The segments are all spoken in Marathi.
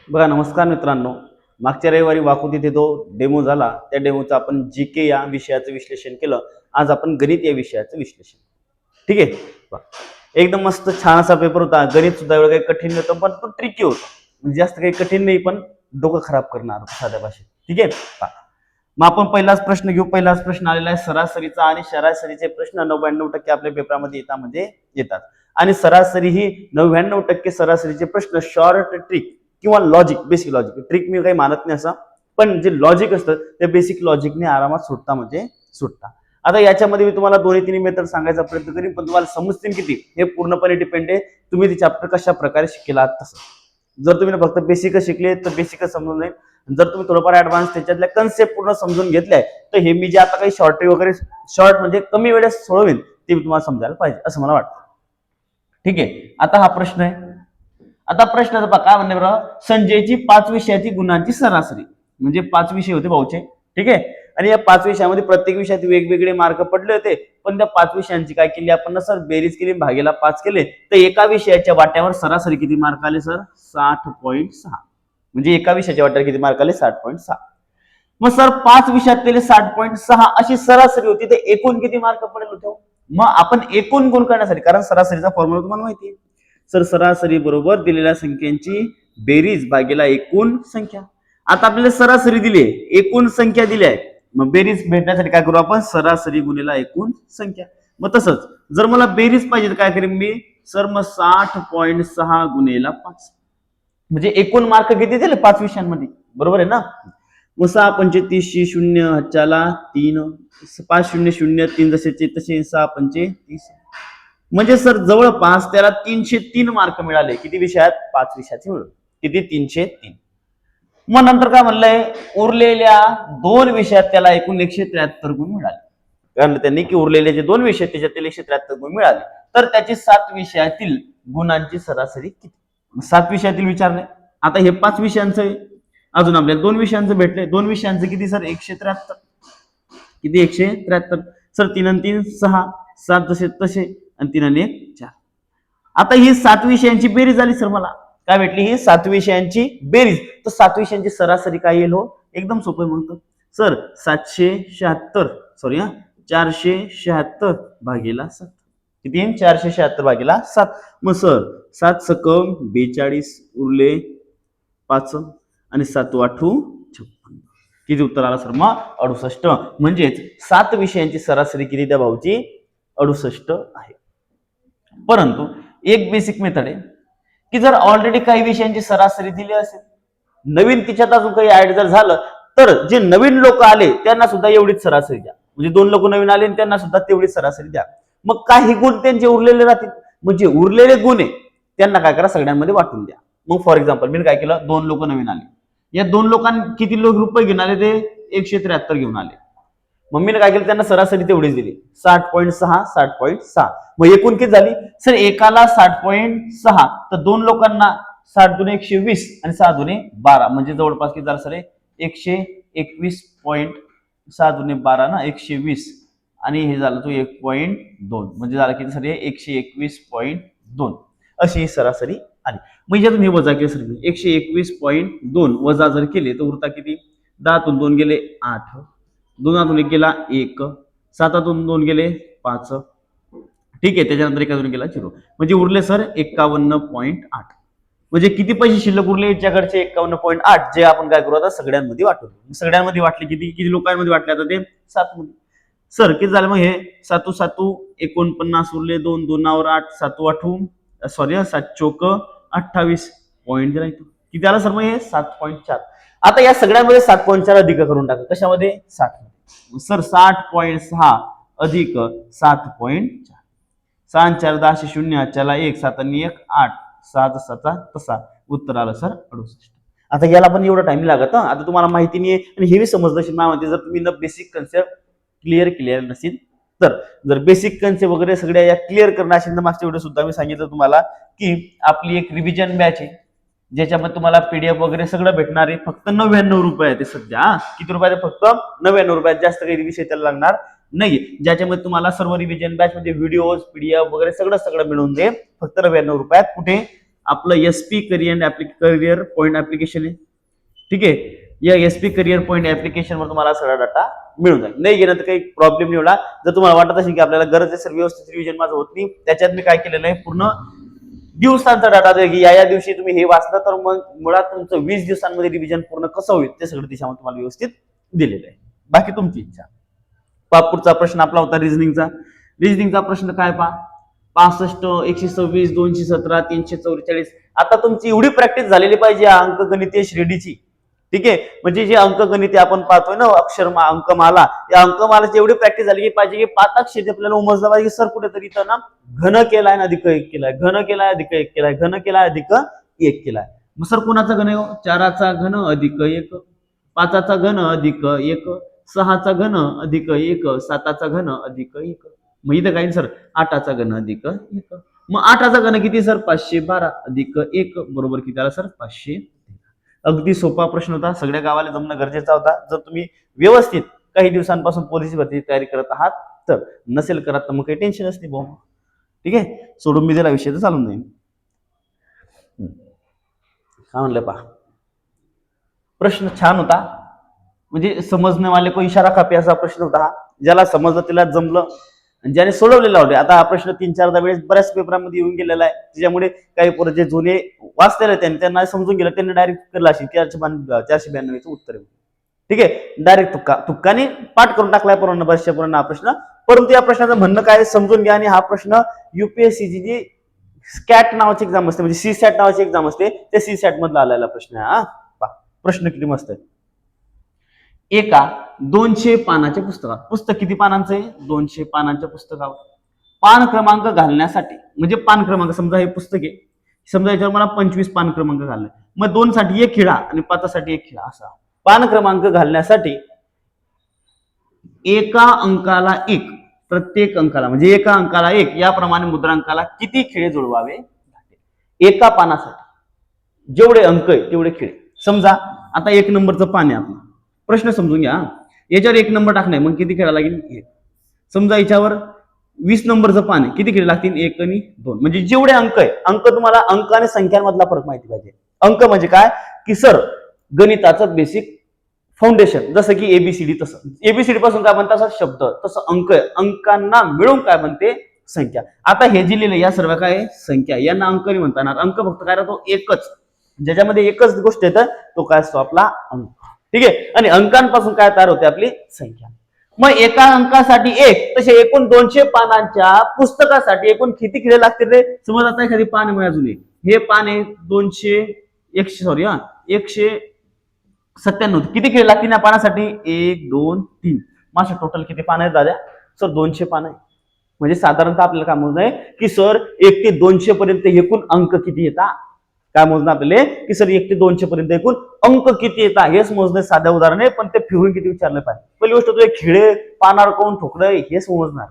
बघा नमस्कार मित्रांनो. मागच्या रविवारी वाकूत इथे जो डेमो झाला त्या डेमोचं आपण जीके या विषयाचं विश्लेषण केलं. आज आपण गणित या विषयाचं विश्लेषण. ठीक आहे. पहा. एकदम मस्त छान असा पेपर होता. गणित सुद्धा एवढं काही कठीण नव्हतं पण तो ट्रिकी होता. म्हणजे जास्त काही कठीण नाही पण डोकं खराब करणार साध्या भाषेत. ठीक आहे. पहा. मग आपण पहिलाच प्रश्न घेऊ. पहिलाच प्रश्न आलेला आहे सरासरीचा आणि सरासरीचे प्रश्न 99% आपल्या पेपरामध्ये येतात आणि सरासरी ही 99% सरासरीचे प्रश्न शॉर्ट ट्रिक किंवा लॉजिक, बेसिक लॉजिक, ट्रिक मी काही मानत नाही असं, पण जे लॉजिक असतं ते बेसिक लॉजिकने आरामात सुटता. आता याच्यामध्ये मी तुम्हाला दोन्ही तिन्ही मेथड सांगायचा प्रयत्न करीन, पण तुम्हाला समजतील किती हे पूर्णपणे डिपेंड आहे तुम्ही ते चॅप्टर कशा प्रकारे शिकलात तसं. जर तुम्ही फक्त बेसिकच शिकले तर बेसिकच समजून जाईल. जर तुम्ही थोडंफार ऍडव्हान्स त्याच्यातल्या कन्सेप्ट पूर्ण समजून घेतलाय तर हे मी जे आता काही शॉर्ट म्हणजे कमी वेळेत सोडवेन ते तुम्हाला समजायला पाहिजे असं मला वाटतं. ठीक आहे. आता हा प्रश्न आहे. आता प्रश्न काय म्हणणे बरं, संजयची 5 विषयाची गुणांची सरासरी, म्हणजे 5 विषय होते भाऊचे. ठीक आहे. आणि या 5 विषयामध्ये प्रत्येक विषयात वेगवेगळे मार्क पडले होते, पण त्या 5 विषयांची काय केली आपण ना सर, बेरीज केली, भागेला 5 केले तर एका विषयाच्या वाट्यावर सरासरी किती मार्क आले सर? 60.6. म्हणजे एका विषयाच्या वाट्यावर किती मार्क आले? 60.6. मग सर 5 विषयात केले 60.6 अशी सरासरी होती तर एकूण किती मार्क पडेल होते? मग आपण एकूण गुण करण्यासाठी, कारण सरासरीचा फॉर्म्युला तुम्हाला माहिती आहे, सर सरासरी बरोबर दिलेल्या संख्यांची बेरीज भागेला एकूण संख्या. आता आपल्याला सरासरी दिली आहे, एकूण संख्या दिली आहे, मग बेरीज भेटण्यासाठी काय करू आपण? सरासरी गुणिला एकूण संख्या. मग तसंच जर मला बेरीज पाहिजे तर काय करेन मी सर? मग 60.6 गुणिला 5, म्हणजे एकूण मार्क किती दिले 5 विषयांमध्ये, बरोबर आहे ना? मग 6 पंचे 30, शून्य हच्चाला 3, 5 0 0 3 जसेचे तसे 6 पंचे 30. म्हणजे सर जवळपास त्याला 303 मार्क मिळाले. किती विषयात? 5 विषयाचे मिळून किती? 303. मग नंतर काय म्हणलंय, उरलेल्या 2 विषयात त्याला एकूण 173 गुण मिळाले. कारण त्यांनी की उरलेले जे 2 विषय त्याच्यातील 173 गुण मिळाले, तर त्याची 7 विषयातील गुणांची सरासरी किती? 7 विषयातील विचारले. आता हे 5 विषयांचं अजून आपल्याला 2 विषयांचं भेटले. 2 विषयांचं किती सर? 173. किती? 173. सर 3 आणि 3 6, 7 जसे तसे आणि 3 आणि 1 4. आता ही 7 विषयांची बेरीज झाली सर. मला काय भेटली? ही 7 विषयांची बेरीज. तर 7 विषयांची सरासरी काय येईल हो? एकदम सोपं म्हणतो सर, 776 सॉरी 476 भागीला 7. किती येईल? 476 भागीला 7. मग सर 7 सकम 42 उरले 5 आणि 7 8 56. किती उत्तर आलं सर? मग 68. म्हणजेच 7 विषयांची सरासरी किती त्या भाऊची? 68 आहे. परंतु एक बेसिक मेथड आहे की जर ऑलरेडी काही विषयांची सरासरी दिली असेल, नवीन तिच्यात अजून काही ऍड जर झालं तर जे नवीन लोक आले त्यांना सुद्धा एवढीच सरासरी द्या. म्हणजे 2 लोक नवीन आले आणि त्यांना सुद्धा तेवढीच सरासरी द्या. मग काही गुण त्यांचे उरलेले राहतील. म्हणजे उरलेले गुण आहे त्यांना काय करा? सगळ्यांमध्ये वाटून द्या. मग फॉर एक्झाम्पल मी काय केलं, 2 लोक नवीन आले, या 2 लोकांनी किती रुपये घेऊन आले? ते 173 घेऊन आले. मम्मीने काय केलं? त्यांना सरासरी तेवढीच दिली, 60.6 60.6. मग एकूण किती झाली सर? एकाला 60.6 तर 2 लोकांना 60 दुने 120 आणि 6 दुने 12, म्हणजे जवळपास किती झालं सर? 121.6 दुने 12 ना 120 आणि हे झालं तो 1.2, म्हणजे झालं किती सर? 121.2 अशी सरासरी आली. मग यातून हे वजा केले सर, 121.2 वजा जर केले तर उरता किती? 10तून 2 गेले 8, 2तून 1 गेला 1, 7तून 2 गेले 5. ठीक आहे. त्याच्यानंतर एकातून गेला 0, म्हणजे उरले सर 51.8. म्हणजे किती पैसे शिल्लक उरले याच्याकडचे? 51.8, जे आपण काय करू आता? सगळ्यांमध्ये वाटू. सगळ्यांमध्ये वाटले किती? किती लोकांमध्ये वाटले आता ते? 7 मध्ये. सर किती झालं मग? हे 7 7 49 उरले, 2 2 8, 7 8 सॉरी 7 चोक 28 पॉईंट दिला इथं. किती आलं सर मग? हे 7.4. आता या सगळ्यांमध्ये 7.4 अधिक करून टाका. कशामध्ये? 60. सर 60.6 अधिक 7.4. 6 4 10 0 हच्याला 1 7 आणि 1 8 7 7 तसा उत्तर आलं सर 68. आता याला पण एवढा टाइम लागत. आता तुम्हाला माहिती नाही आणि हे समजलं असेल माझ्यामध्ये, जर तुम्ही बेसिक कन्सेप्ट क्लिअर नसेल तर. जर बेसिक कन्सेप्ट वगैरे सगळ्या या क्लिअर करणं असेल तर मागच्या व्हिडिओ सुद्धा मी सांगितलं तुम्हाला की आपली एक रिव्हिजन बॅच आहे ज्याच्यामध्ये तुम्हाला पीडीएफ वगैरे सगळं भेटणार आहे. फक्त 99 रुपये आहे ते सध्या. किती रुपये? फक्त 99 रुपयात. जास्त काही विषय त्याला लागणार नाही, ज्याच्यामध्ये तुम्हाला सर्व रिव्हिजन बॅच मध्ये व्हिडिओज पीडीएफ वगैरे सगळं मिळून दे फक्त 99 रुपयात. कुठे? आपलं एसपी करिअर पॉईंट ऍप्लिकेशन आहे. ठीक आहे, या एसपी करिअर पॉईंट ऍप्लिकेशन वर तुम्हाला सगळा डाटा मिळून जाईल. नाही गेलं तर काही प्रॉब्लेम नाही होणार. जर तुम्हाला वाटत असेल की आपल्याला गरज आहे सर व्यवस्थित रिव्हिजन माझं होत नाही, त्याच्यात मी काय केलेलं आहे पूर्ण दिवसांचा डाटा दे की या दिवशी तुम्ही हे वाचलं तर मग मुळात तुमचं 20 दिवसांमध्ये रिव्हिजन पूर्ण कसं होईल ते सगळं दिशामध्ये तुम्हाला व्यवस्थित दिलेलं आहे. बाकी तुमची इच्छा. पुढचा प्रश्न आपला होता रिझनिंगचा प्रश्न काय 65, 126, 217, 344. आता तुमची एवढी प्रॅक्टिस झालेली पाहिजे अंकगणितीय श्रेणीची. ठीक आहे, म्हणजे जे अंकगणिती आपण पाहतोय ना अंकमाला, या अंकमालाची एवढी प्रॅक्टिस झाली पाहिजे की 5 अक्षर आपल्याला उमजलं पाहिजे सर कुठेतरी इथं ना घन केलाय ना अधिक 1 केलाय, घन केलाय अधिक 1 केलाय, घन केलाय अधिक 1 केलाय. मग सर कोणाचा घन आहे? 4चा घन अधिक 1, 5चा घन अधिक 1, 6चा घन अधिक 1, 7चा घन अधिक 1. मग इथं काय सर 8चा घन अधिक 1. मग 8चा घन किती सर? 512 अधिक 1 बरोबर किती आला सर? 500. अगदी सोपा प्रश्न होता, सगळ्या गावाला जमणं गरजेचा होता. जर तुम्ही व्यवस्थित काही दिवसांपासून पोलीस भरतीची तयारी करत आहात तर, नसेल करत तर मग काही टेन्शनच नाही भाऊ. ठीक आहे, सोडून मी दिला विषय तर चालून जाईल. काय म्हणलं प्रश्न छान होता, म्हणजे समजणे वाले को इशारा कापी असा प्रश्न होता हा. ज्याला समजलं त्याला जमलं, ज्याने सोडवलेला होते. आता हा प्रश्न 3-4दा वेळेस बऱ्याच पेपरांमध्ये येऊन गेलेला आहे, त्याच्यामुळे काही पोरं जे जुने वाचलेले त्यांना समजून गेलं, त्यांनी डायरेक्ट करला असेल 492 उत्तर. ठीक आहे, डायरेक्ट तुक्काने पाठ करून टाकलाय पोरांना, बऱ्याचशा पोरांना हा प्रश्न. परंतु या प्रश्नाचं म्हणणं काय समजून घ्या. आणि हा प्रश्न युपीएससीची जी स्कॅट नावाची एक्झाम असते, म्हणजे सीसॅट नावाची एक्झाम असते, त्या सीसॅट मधला आलेला प्रश्न आहे हा. प्रश्न किती मस्त आहे. एका 200 पानाच्या पुस्तकात, पुस्तक किती पानांचं आहे? 200 पानांच्या पुस्तकावर पान क्रमांक घालण्यासाठी, म्हणजे पान क्रमांक समजा हे पुस्तक आहे, समजा याच्यावर मला 25 पान क्रमांक घालले, मग 2 साठी 1 खिळा आणि 5 साठी 1 खिळा, असा पान क्रमांक घालण्यासाठी एका अंकाला 1, प्रत्येक अंकाला म्हणजे एका अंकाला 1 याप्रमाणे मुद्रांकाला किती खिळे जुळवावे? एका पानासाठी जेवढे अंक आहे तेवढे खिळे. समजा आता 1 नंबरचं पान आहे आपलं, प्रश्न समजून घ्या. याच्यावर 1 नंबर टाकणे, मग किती खेळा लागेल? 1. समजा याच्यावर 20 नंबरचं पान आहे, किती खेळ लागतील? 1 आणि 2. म्हणजे जेवढे अंक आहे, अंक तुम्हाला अंक आणि संख्यांमधला फरक माहिती पाहिजे. अंक म्हणजे काय की सर गणिताचं बेसिक फाउंडेशन, जसं की एबीसीडी, तसं एबीसीडी पासून काय म्हणतात सर? शब्द. तसं अंक आहे, अंकांना मिळून काय म्हणते? संख्या. आता हे जे लिहिलं या सर्व काय संख्या, यांना अंक नाही म्हणता येणार. अंक फक्त काय राहतो? एकच, ज्याच्यामध्ये एकच गोष्ट येतं तो काय असतो? आपला अंक. ठीक आहे, आणि अंकांपासून काय तयार होते? आपली संख्या. मग एका अंकासाठी 1, तसे एकूण 200 पानांच्या पुस्तकासाठी एकूण किती खिळे लागतील रे? समज आता एखादी पान आहे अजून एक, हे पान आहे 197, किती खिळे लागतील या पानासाठी? 1, 2, 3. माझं टोटल किती पान आहेत दादा? सर 200 पान आहे. म्हणजे साधारणतः आपल्याला काय मोजणं आहे की सर 1 ते 200 पर्यंत एकूण अंक किती येतात? काय मोजणं आपल्याला की सर 1 ते 200 पर्यंत एकूण अंक किती येतात हेच मोजणं. साध्या उदाहरण आहे, पण ते फिरून किती विचारलं पाहिजे. पहिली गोष्ट तुझे खिळे पानावर कोण ठोकलं हे समजणार.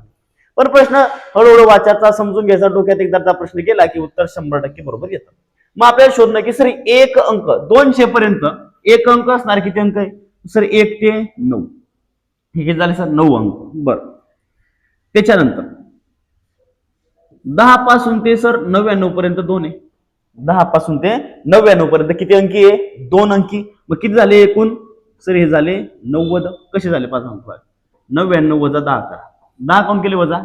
पण प्रश्न हळूहळू वाचायचा, समजून घ्यायचा, डोक्यात एकदा प्रश्न केला की उत्तर 100% बरोबर येतं. मग आपल्याला शोधणं की सर एक अंक 200 पर्यंत एक अंक असणार, किती अंक आहे सर? 1 ते 9. हे किती झाले सर? 9 अंक. बरं, त्याच्यानंतर 10 पासून ते सर 99 पर्यंत 2 आहे. 10 पासून ते 99 पर्यंत किती अंकी आहे? 2 अंकी. मग किती झाले एकूण सर? हे झाले 90. कसे झाले 5 अंक? 99 वजा 10 करा. 10 काउंट केले वजा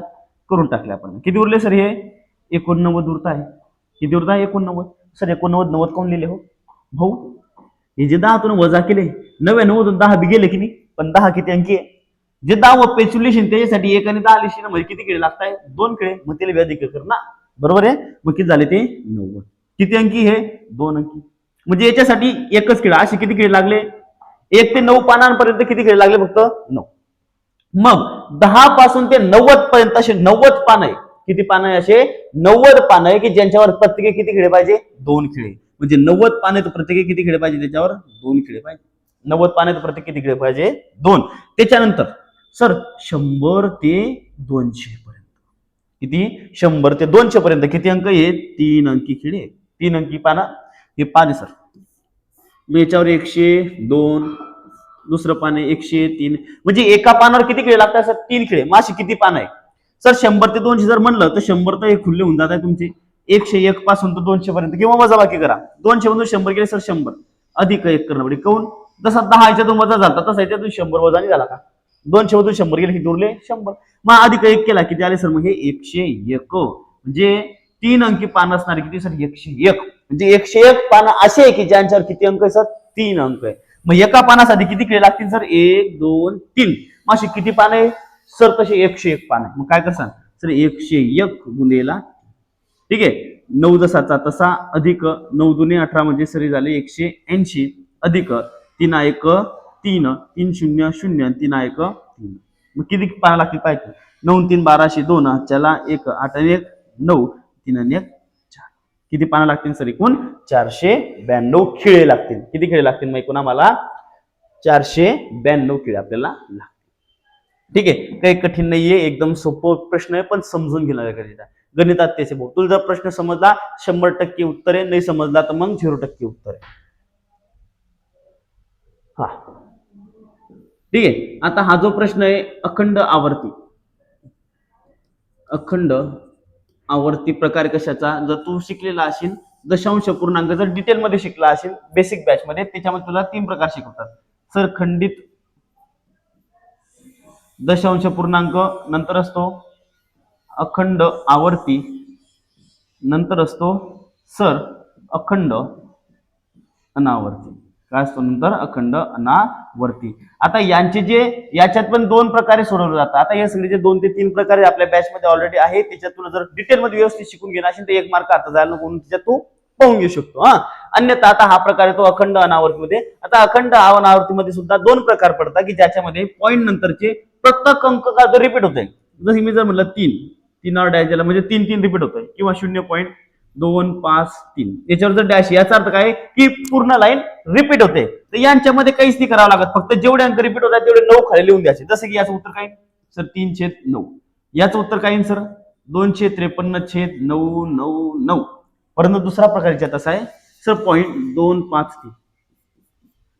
करून टाकले आपण. किती उरले सर? हे 89 उरत आहे. किती उरत आहे? 89. सर 89 90 काउंट लिहिले हो भाऊ? हे जे 10 तून वजा केले 99 10 बी गेले की नाही, पण 10 किती अंकी आहे? जे 10 पेचुलेशन त्याच्यासाठी 1 आणि 10 लिहिशन म्हणजे किती किडे लागताय? 2 किडे. मग त्याला व्याधिक कर ना, बरोबर आहे. मग किती झाले ते? 90. किती अंकी? हे 2 अंकी. म्हणजे याच्यासाठी एकच किडा. असे किती किडे लागले? 1 ते 9 पानांपर्यंत किती किडे लागले? फक्त 9. मग 10 पासून ते 90 पर्यंत असे 90 पान आहे. किती पान आहे? असे 90 पान आहे की ज्यांच्यावर प्रत्येकी किती खिळे पाहिजे? 2 खिळे. म्हणजे 90 पाने तर प्रत्येकी किती खिळे पाहिजे? त्याच्यावर 2 खिळे पाहिजे. 90 पाने तर प्रत्येक किती खिळे पाहिजे? 2. त्याच्यानंतर सर 100 ते 200 पर्यंत किती? 100 ते 200 पर्यंत किती अंक आहे? 3 अंकी खिळे. 3 अंकी पाना हे पान सर. मी याच्यावर 102, दुसरं पान आहे 103. म्हणजे एका पानावर किती खिळे लागतात सर? 3 खिळे. माशी किती पान आहे सर? 100 ते 200 जर म्हणलं तर 100 तर हे खुल्ले होऊन जात आहे तुमचे. 101 पासून तर 200 पर्यंत किंवा वजाबाकी करा. 200 मधून 100 गेले सर 100 अधिक 1 करणं पडेल. काऊन जसा 10 याच्यातून वजा झाला तसा याच्यातून 100 वजा नाही झाला का. 200 मधून 100 गेले की उरले 100. मग अधिक 1 केला किती आले सर मग हे 101. म्हणजे 3 अंकी पान असणारे किती सर 101. म्हणजे 101 पानं असे आहे की ज्यांच्यावर किती अंक आहे सर 3 अंक आहे. मग एका पानासाठी किती खिळे लागतील सर 1 2 3. मग अशी किती पान आहे सर तसे 101 पान आहे. मग काय करसान सर 101 गुणेला ठीक आहे 9 जसाचा तसा अधिक 9 दुने 18 म्हणजे सरी झाले 180 अधिक 3 1 3 3 0 0 3 1 3. मग किती पानं लागतील पाहिजे 9 3 12 2 चला 1 8 1 9 3 1 4. किती पानं लागतील सर एकूण 492 खिळे लागतील. किती खिळे लागतील मग एकूण आम्हाला 492 खिळे आपल्याला लागतील. ठीक आहे काही कठीण नाहीये एकदम सोपं प्रश्न आहे पण समजून घेणं गरजेचं आहे. गणितात त्याचे भाऊ तुला जर प्रश्न समजला 100% उत्तर आहे नाही समजला तर मग 0% उत्तर आहे. हा ठीक आहे. आता हा जो प्रश्न आहे अखंड आवर्ती प्रकार कशाचा जर तू शिकलेला असेल दशांश पूर्णांक जर डिटेल मध्ये शिकला असेल बेसिक बॅच मध्ये त्याच्यामध्ये तुला 3 प्रकार शिकवतात सर. खंडित दशांश पूर्णांक नंतर असतो अखंड आवर्ती नंतर असतो सर अखंड अनावर्ती. काय असतो नंतर अखंड अनावर्ती. आता यांचे जे याच्यात पण 2 प्रकारे सोडवले जातात. आता हे सगळे जे 2 ते 3 प्रकारे आपल्या बॅच मध्ये ऑलरेडी आहे त्याच्यात तुला जर डिटेल मध्ये व्यवस्थित शिकून घेणार असेल तर 1 मार्क आता जायला नको त्याच्यात तू पाहून घेऊ शकतो. अन्यथा आता हा प्रकार आहे तो अखंड अनावर्ती मध्ये. आता अखंड अनावर्ती मध्ये सुद्धा 2 प्रकार पडतात की ज्याच्यामध्ये पॉईंट नंतरचे प्रत्येक अंक का रिपीट होते. जसं मी जर म्हटलं 3 वर डॅश दिला म्हणजे 3 3 रिपीट होतोय किंवा 0.2 5 3 याच्यावर जर डॅश याचा अर्थ काय की पूर्ण लाईन रिपीट होते. तर यांच्यामध्ये काहीच नाही करावं लागत फक्त जेवढे अंक रिपीट होतात तेवढे 9 खाली लिहून द्यायचे. जसं की याचं उत्तर काय सर 3/9. याचं उत्तर काय सर 253/999. परंतु दुसरा प्रकार याच्यात असा आहे सर 0.253.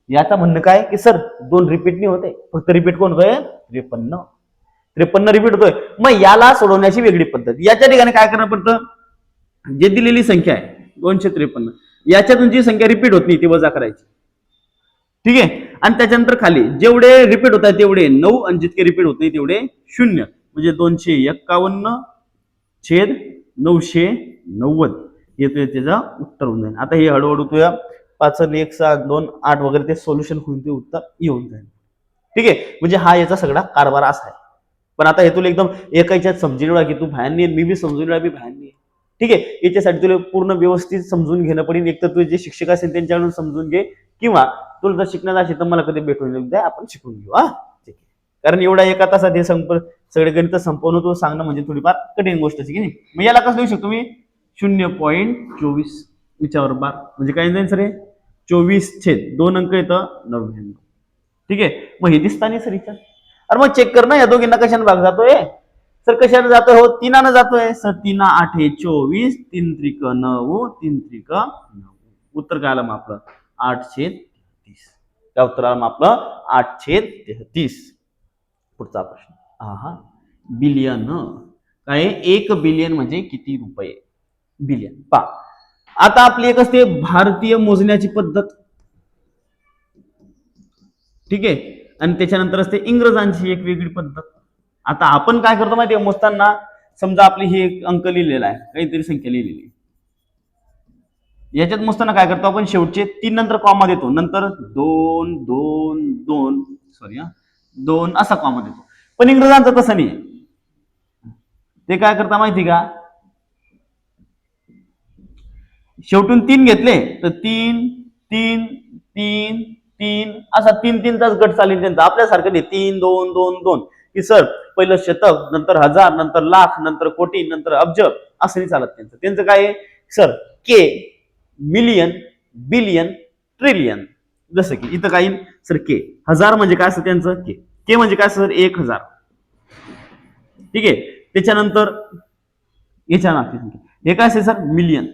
याचा म्हणणं काय की सर 2 रिपीट नाही होते फक्त रिपीट कोण होतोय 53 रिपीट होतोय. मग याला सोडवण्याची वेगळी पद्धत. याच्या ठिकाणी काय करणं पडतं जे दिलेली संख्या आहे 253 याच्यातून जी संख्या रिपीट होत नाही ती वजा करायची. ठीक आहे. आणि त्याच्यानंतर खाली जेवढे रिपीट होतात तेवढे 9 आणि जितके रिपीट होत नाही तेवढे 0 म्हणजे 251/990 येतोय त्याचं उत्तर होऊन जाईल. आता हे हळूहळू तुझ्या 5 1 7 2 8 वगैरे ते सोल्युशन होऊन ते उत्तर येऊन जाईल. ठीक आहे. म्हणजे हा याचा सगळा कारभार असा आहे. पण आता हे तुला एकदम एकाच्यात समजून की तू भयानी मी बी समजून बी भयानी. ठीक आहे. याच्यासाठी तुला पूर्ण व्यवस्थित समजून घेणं पडेल. एक तर तुझे जे शिक्षक असेल त्यांच्याकडून समजून घे किंवा तुला जर शिकणार असेल तर मला कधी भेटून द्या आपण शिकून घेऊ. ठीक आहे. कारण एवढा एका तासात हे सगळे गणित संपवणं तो सांगणं म्हणजे थोडीफार कठीण गोष्ट आहे की नाही. मग याला कसं देऊ शकतो मी 0.24 याच्यावर बार म्हणजे काय जाईल सर 24/2 अंक येतं 99. ठीक आहे. मग हे दिसता नाही सर इथं. अरे मग चेक कर ना या दोघींना कशाने भाग जातोय सर कशाने जातोय हो 3 जातोय सर 3 8 24 3 त्रिक 9 3 त्रिक 9. उत्तर काय आलं मग आपलं 8/33. त्या उत्तराला मग आपलं 8/33. पुढचा प्रश्न हा बिलियन काय 1 बिलियन म्हणजे किती रुपये बिलियन पा. आता आपली एक असते भारतीय मोजण्याची पद्धत. ठीक आहे. आणि त्याच्यानंतर असते इंग्रजांची एक वेगळी पद्धत. आता आपण काय करतो माहितीये मोजताना समजा आपली ही एक अंक लिहिलेला आहे काहीतरी संख्या लिहिलेली याच्यात मोजताना काय करतो आपण शेवटचे 3 नंतर कॉमा देतो नंतर 2 2 2 सॉरी 2 असा कॉमा देतो. पण इंग्रजांचं तसं नाही. ते काय करता माहिती का शेवटून 3 घेतले तर 3 3 3 3 असा 3-3चाच गट चालेल त्यांचा. आपल्यासारखं नाही 3 2 2 2 की सर पहिलं शतक नंतर हजार नंतर लाख नंतर कोटी नंतर अब्ज असं नाही चालत त्यांचं. त्यांचं काय आहे सर के मिलियन बिलियन ट्रिलियन. जसं की इथं काही सर के हजार म्हणजे काय असतं त्यांचं के म्हणजे काय सर 1000. ठीक आहे. त्याच्यानंतर याच्या नाती संख्या हे काय असेल सर मिलियन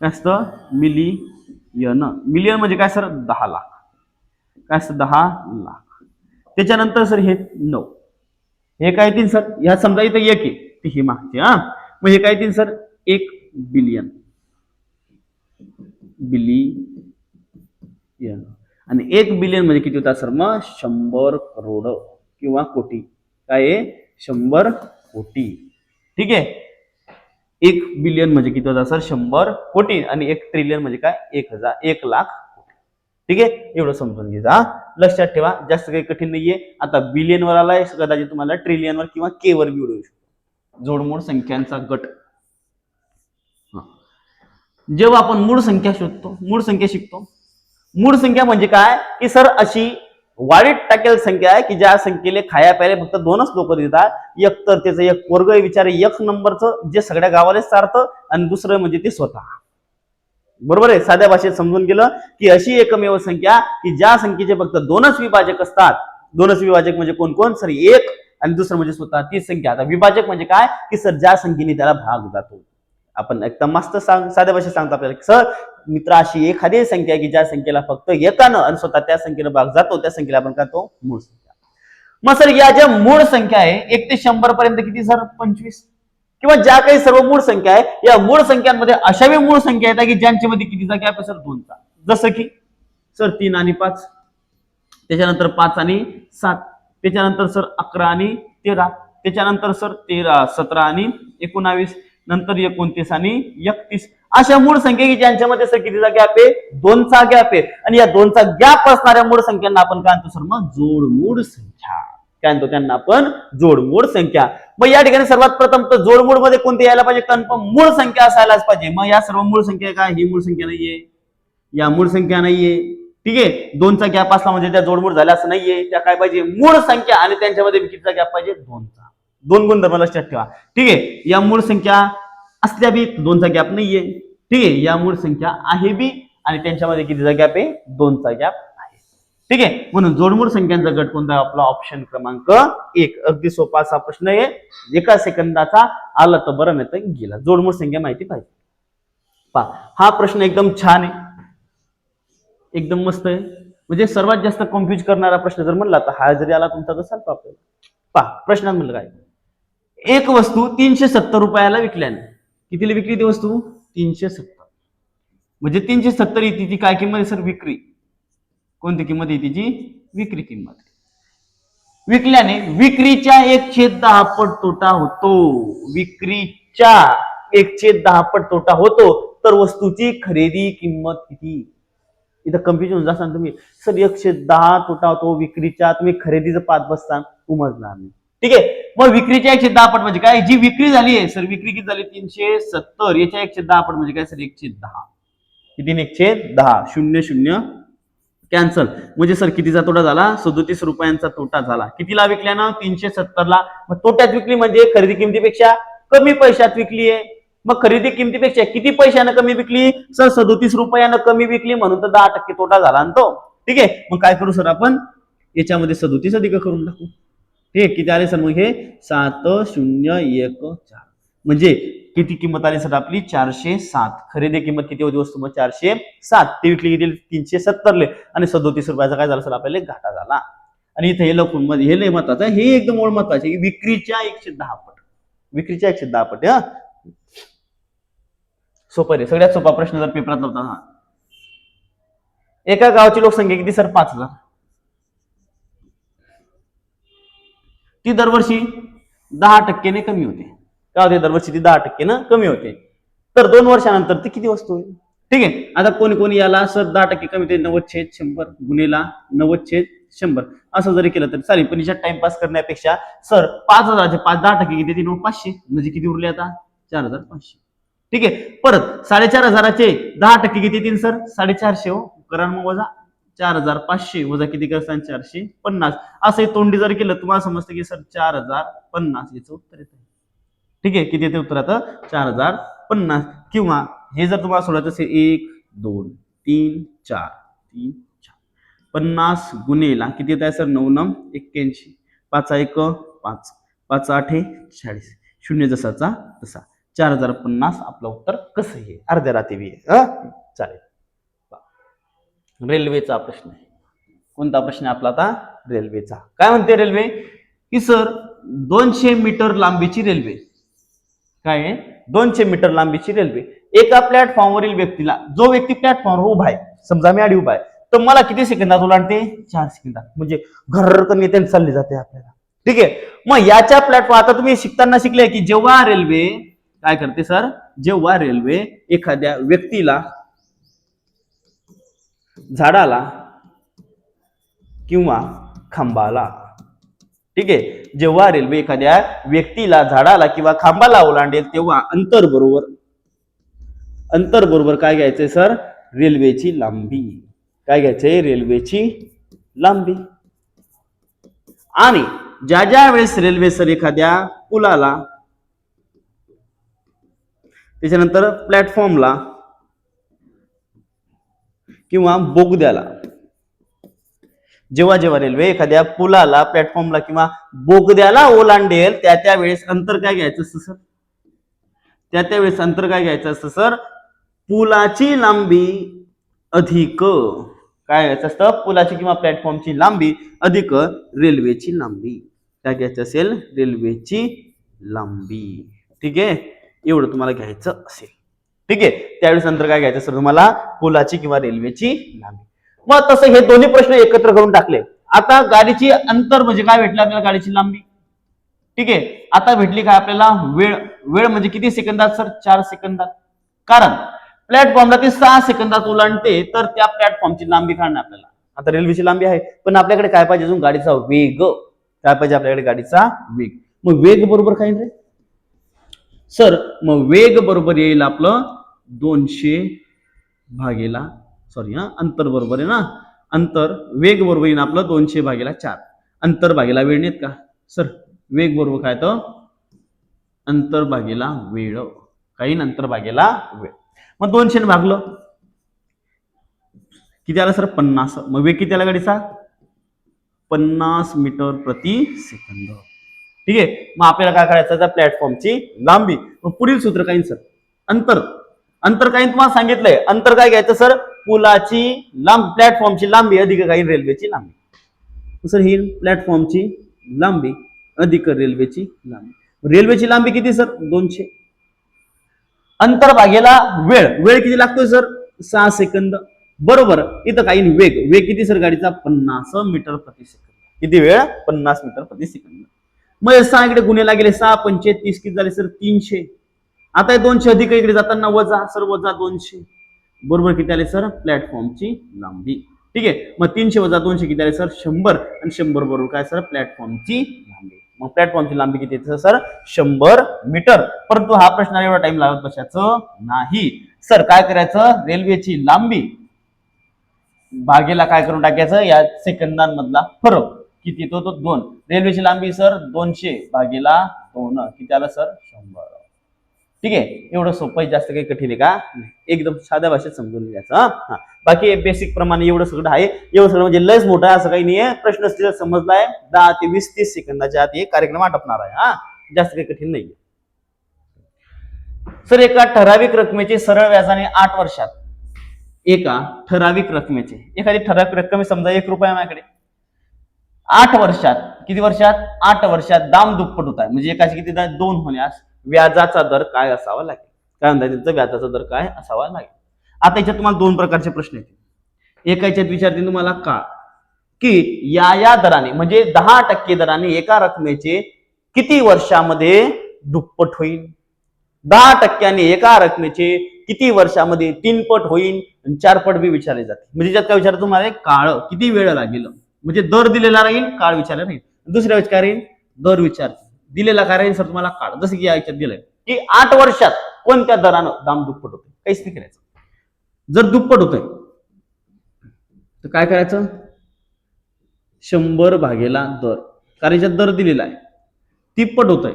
काय असतं मिलियन. मिलियन म्हणजे काय सर 10 लाख काय असतं 10 लाख. त्याच्यानंतर सर हे 9 हे काय तीन सर ह्या समजा इथं 1 आहे ती ही मागते. मग हे काय तीन सर 1 बिलियन बिलियन आणि 1 बिलियन म्हणजे किती होता सर मग 100 करोड किंवा कोटी. काय आहे 100 कोटी. ठीक आहे. 1 बिलियन म्हणजे किती होता सर 100 कोटी आणि 1 ट्रिलियन म्हणजे काय 1 लाख कोटी. ठीक आहे. एवढं समजून घ्या. लक्षात ठेवा जास्त काही कठीण नाहीये. आता बिलियन वर आलाय कदाचित तुम्हाला ट्रिलियन वर किंवा के वर बी उडवू शकतो. जोडमोड संख्यांचा गट. जेव्हा आपण मूळ संख्या शोधतो मूळ संख्या शिकतो. मूळ संख्या म्हणजे काय की सर अशी वाढीत टाकेल संख्या आहे की ज्या संख्येला खाया प्यायला फक्त 2च लोक देतात. एक तर त्याचं एक वर्ग विचारे 1 नंबरचं जे सगळ्या गावाला चारतं आणि दुसरं म्हणजे ते स्वतः. बरोबर आहे. साध्या भाषेत समजून गेलं की अशी एकमेव संख्या की ज्या संख्येचे फक्त 2च विभाजक असतात. 2च विभाजक म्हणजे कोण कोण सर 1 आणि दुसरं म्हणजे स्वतः ती संख्या. आता विभाजक म्हणजे काय की सर ज्या संख्येने त्याला भाग जातो. आपण एकदम मस्त साध्या भाषेत सांगतो आपल्याला सर मित्र अशी एखादी संख्या की ज्या संख्येला फक्त एकानं आणि स्वतः त्या संख्येला भाग जातो त्या संख्येला आपण कहतो मूळ संख्या. मग सर या ज्या मूळ संख्या आहे 1 ते 100 पर्यंत किती सर 25 किंवा ज्या काही सर्व मूळ संख्या आहे या मूळ संख्यांमध्ये अशा वेळी मूळ संख्या येतात की ज्यांच्यामध्ये कितीचा गॅप आहे सर 2चा. जसं की सर 3 आणि 5 त्याच्यानंतर 5 आणि 7 त्याच्यानंतर सर 11 आणि 13 त्याच्यानंतर सर 17 आणि 19 नंतर 29 आणि 31 अशा मूळ संख्या की ज्यांच्यामध्ये सर कितीचा गॅप आहे 2चा गॅप आहे आणि या 2चा गॅप असणाऱ्या मूळ संख्यांना आपण काय म्हणतो सर मग जोडमूळ संख्या. काय म्हणतो त्यांना आपण जोडमूळ संख्या. मग या ठिकाणी सर्वात प्रथम तर जोडमूळ मध्ये कोणते यायला पाहिजे कन्फर्म मूळ संख्या असायलाच पाहिजे. मग या सर्व मूळ संख्या काय ही मूळ संख्या नाहीये या मूळ संख्या नाहीये. ठीक आहे. 2चा गॅप असला म्हणजे त्या जोडमूळ झाल्या असं नाहीये. त्या काय पाहिजे मूळ संख्या आणि त्यांच्यामध्ये कितीचा गॅप पाहिजे 2चा. 2 गुणधर्म लक्षात ठेवा. ठीक आहे. या मूळ संख्या असल्या बी 2चा गॅप नाहीये. ठीक आहे. या मूळ संख्या आहे बी आणि त्यांच्यामध्ये कितीचा गॅप आहे 2चा गॅप आहे. ठीक आहे. म्हणून जोडमूळ संख्यांचा गट कोणता आपला ऑप्शन क्रमांक 1. अगदी सोपा असा प्रश्न आहे. 1 सेकंदाचा आला तर बरं नाही तर गेला. जोडमूळ संख्या माहिती पाहिजे. पहा हा प्रश्न एकदम छान आहे एकदम मस्त आहे. म्हणजे सर्वात जास्त कन्फ्युज करणारा प्रश्न जर म्हणला तर हा जरी आला तुमचा तर चालतो आपल्याला. पहा प्रश्नात म्हणलं काय एक वस्तू 370 रुपयाला विकल्याने कितीला विकली ती वस्तू 370 म्हणजे 370 ही तिची काय किंमत आहे सर विक्री. कोणती किंमत आहे तिची विक्री किंमत. विकल्याने विक्रीच्या 1/10 पट तोटा होतो. विक्रीच्या 1/10 पट तोटा होतो तर वस्तूची खरेदी किंमत किती. इथं कन्फ्युजन होऊन जासान तुम्ही सर 1/10 तोटा होतो विक्रीच्या तुम्ही खरेदीचं पाच बसता उमजणार नाही. ठीक आहे. मग विक्रीच्या 1/10 पट म्हणजे काय जी विक्री झाली आहे सर विक्री किती झाली 370 याच्या 1/10 पट म्हणजे काय सर 1/10 किती 1/10 00 कॅन्सल म्हणजे सर कितीचा तोटा झाला 37 रुपयांचा तोटा झाला. कितीला विकल्यानं 370 ला. मग तोट्यात विकली म्हणजे खरेदी किमतीपेक्षा कमी पैशात विकली आहे. मग खरेदी किमतीपेक्षा किती पैशानं कमी विकली सर 37 रुपयानं कमी विकली म्हणून तर 10% तोटा झाला ना तो. ठीक आहे. मग काय करू सर आपण याच्यामध्ये 37 अधिक करून टाकू. ठीक आहे. किती आले सर मग हे 7014 म्हणजे किती किंमत आली सर आपली 407. खरेदी किंमत किती होती वस्तू मग 407 ती विकली गेली 370 ले आणि 37 रुपयाचा काय झाला सर आपल्याला घाटा झाला. आणि इथे हे लपून मध्ये हे लय महत्वाचं हे एकदम मूळ महत्वाचे विक्रीच्या 110 पट विक्रीच्या 110 पट. हा सोपं रे सगळ्यात सोपा प्रश्न जर पेपरात होता हा. एका गावाची लोकसंख्या किती सर 5000 ती दरवर्षी 10% कमी होते. काय होते दरवर्षी ती 10% कमी होते. तर 2 वर्षानंतर ती किती वस्तू होईल. ठीक आहे. आता कोणी कोणी याला सर 10% कमी होते 90/100 गुणेला 90/100 असं जरी केलं तरी चालेल. पण याच्यात टाइमपास करण्यापेक्षा सर 5000चे 10% किती देतील 500 म्हणजे किती उरले आता 4500. ठीक आहे. परत 4500चे 10% किती येतील सर 450 हो कारण मग वजा 4500 वजा किती करतात 450 असं तोंडी जर केलं तुम्हाला समजतं की सर 4050 याचं उत्तर येतं. ठीक आहे. किती येते उत्तर आता 4050 किंवा हे जर तुम्हाला सोडायचं असेल 1 2 3 4 3 4 50 गुणेला किती येत आहे सर 9 9 81 5 1 5 5 8 40 शून्य जसाचा तसा 4050 आपलं उत्तर कसं आहे अर्ध्या रात्री चालेल. रेल्वेचा प्रश्न आहे. कोणता प्रश्न आहे आपला आता रेल्वेचा. काय म्हणते रेल्वे की सर 200 मीटर लांबीची रेल्वे काय आहे 200 मीटर लांबीची रेल्वे एका प्लॅटफॉर्मवरील व्यक्तीला, जो व्यक्ती प्लॅटफॉर्मवर उभा आहे, समजा मी आधी उभा आहे, तर मला किती सेकंदात ओलांडते? 4 सेकंदात. म्हणजे घरकन येते चालली जाते आपल्याला. ठीक आहे. मग याच्या प्लॅटफॉर्म, आता तुम्ही शिकताना शिकले की जेव्हा रेल्वे काय करते सर, जेव्हा रेल्वे एखाद्या व्यक्तीला, झाडाला किंवा खांबाला, ठीक आहे, जेव्हा रेल्वे एखाद्या व्यक्तीला, झाडाला किंवा खांबाला ओलांडेल तेव्हा अंतर बरोबर काय घ्यायचंय सर? रेल्वेची लांबी. काय घ्यायचंय? रेल्वेची लांबी. आणि ज्या वेळेस रेल्वे सर एखाद्या पुलाला, त्याच्यानंतर प्लॅटफॉर्मला किंवा बोगद्याला, जेव्हा रेल्वे एखाद्या पुलाला, प्लॅटफॉर्मला किंवा बोगद्याला ओलांडेल त्यावेळेस अंतर काय घ्यायचं असतं सर? त्यावेळेस अंतर काय घ्यायचं असतं सर? पुलाची लांबी अधिक काय घ्यायचं असतं? पुलाची किंवा प्लॅटफॉर्मची लांबी अधिक रेल्वेची लांबी. काय घ्यायचं असेल? रेल्वेची लांबी. ठीक आहे, एवढं तुम्हाला घ्यायचं असेल. ठीक आहे, त्यावेळेस अंतर काय घ्यायचं सर तुम्हाला? पुलाची किंवा रेल्वेची लांबी. मग तसं हे दोन्ही प्रश्न एकत्र करून टाकले. आता गाडीची अंतर म्हणजे काय भेटलं आपल्याला? गाडीची लांबी. ठीक आहे, आता भेटली काय आपल्याला? वेळ म्हणजे किती सेकंदात सर? 4 सेकंदात. कारण प्लॅटफॉर्मला ती 6 सेकंदात ओलांडते, तर त्या प्लॅटफॉर्मची लांबी काढणं आपल्याला. आता रेल्वेची लांबी आहे, पण आपल्याकडे काय पाहिजे अजून? गाडीचा वेग. काय पाहिजे आपल्याकडे? गाडीचा वेग. मग वेग बरोबर काय रे सर? मग वेग बरोबर येईल आपलं 200 भागेला, सॉरी अंतर बरोबर आहे ना, अंतर, वेग बरोबर येईल आपलं 200 भागेला 4. अंतर भागेला वेळ नाहीत का सर? वेग बरोबर काय तर अंतर भागेला वेळ. काही अंतर भागेला वेळ. मग 200 भागलं किती आलं सर? 50. मग वेग किती आला गाडीचा? 50 मीटर प्रति सेकंद. ठीक आहे, मग आपल्याला काय करायचं? त्या प्लॅटफॉर्मची लांबी. मग पुढील सूत्र काय सर? अंतर काही तुम्हाला सांगितलंय. अंतर काय घ्यायचं सर? पुलाची लांबी, प्लॅटफॉर्मची लांबी अधिक काही रेल्वेची लांबी. सर ही प्लॅटफॉर्मची लांबी अधिक रेल्वेची लांबी. रेल्वेची लांबी किती सर? 200. अंतर भागेला वेळ किती लागतोय सर? 6 सेकंद. बरोबर. इथं काही वेग किती सर गाडीचा? 50 मीटर प्रति सेकंद. किती वेळ? 50 मीटर प्रति सेकंद. मग 6 इकडे गुन्हेला गेले, 6 पंचे 30 किती झाले सर? 300. आता 200 अधिक इकडे जाताना वजा सर, वजा 200. बरोबर किती आले सर? प्लॅटफॉर्मची लांबी. ठीक आहे, मग 300 वजा 200 किती आले सर? 100. आणि 100 बरोबर काय सर? प्लॅटफॉर्मची लांबी. मग प्लॅटफॉर्मची लांबी किती येते सर? 100 मीटर. परंतु हा प्रश्न एवढा टाइम लागत बसायचं नाही सर. काय करायचं? रेल्वेची लांबी भागेला काय करून टाकायचं? या सेकंदांमधला फरक किती येतो? तो 2. रेल्वेची लांबी सर 200 भागेला 2 किती आलं सर? 100. ठीक आहे, एवढं सोपं, जास्त काही कठीण आहे का? एकदम साध्या भाषेत समजून घ्यायचं. बाकी बेसिक प्रमाणे एवढं सगळं आहे. एवढं सगळं म्हणजे लयच मोठं आहे असं काही नाहीये. प्रश्न समजलाय. 10 ते 20-30 सेकंदाच्या आत हे कार्यक्रम आटपणार आहे. जास्त काही कठीण नाहीये सर. एका ठराविक रकमेचे सरळ व्याजाने 8 वर्षात, एका ठराविक रकमेचे, एखादी ठराविक रक्कम समजा 1 रुपया माझ्याकडे, 8 वर्षात, किती वर्षात? 8 वर्षात दाम दुप्पट होत आहे. म्हणजे एकाची किती? 2 होण्यास व्याजाचा दर काय असावा लागेल? काय म्हणतात त्याचा? व्याजाचा दर काय असावा लागेल? आता याच्यात तुम्हाला 2 प्रकारचे प्रश्न येतील. एका याच्यात विचारतील तुम्हाला का की या दराने, म्हणजे 10% दराने एका रकमेचे किती वर्षामध्ये दुप्पट होईल? 10% एका रकमेचे किती वर्षामध्ये 3 पट होईल? 4 पट बी विचारले जाते. म्हणजे त्यात काय विचारतात तुम्हाला? काळ किती वेळ लागेल? म्हणजे दर दिलेला राहील, काळ विचारला राहील. दुसऱ्या वेळेस काय राहील? दर विचार दिलेला काय राहील सर तुम्हाला? काळ. जसं की या याच्यात दिलंय की 8 वर्षात कोणत्या दरानं दाम दुप्पट होते? काहीच नाही करायचं. जर दुप्पट होतंय तर काय करायचं? 100 भागेला दर. कारण याच्यात दर दिलेला आहे. तिप्पट होतंय,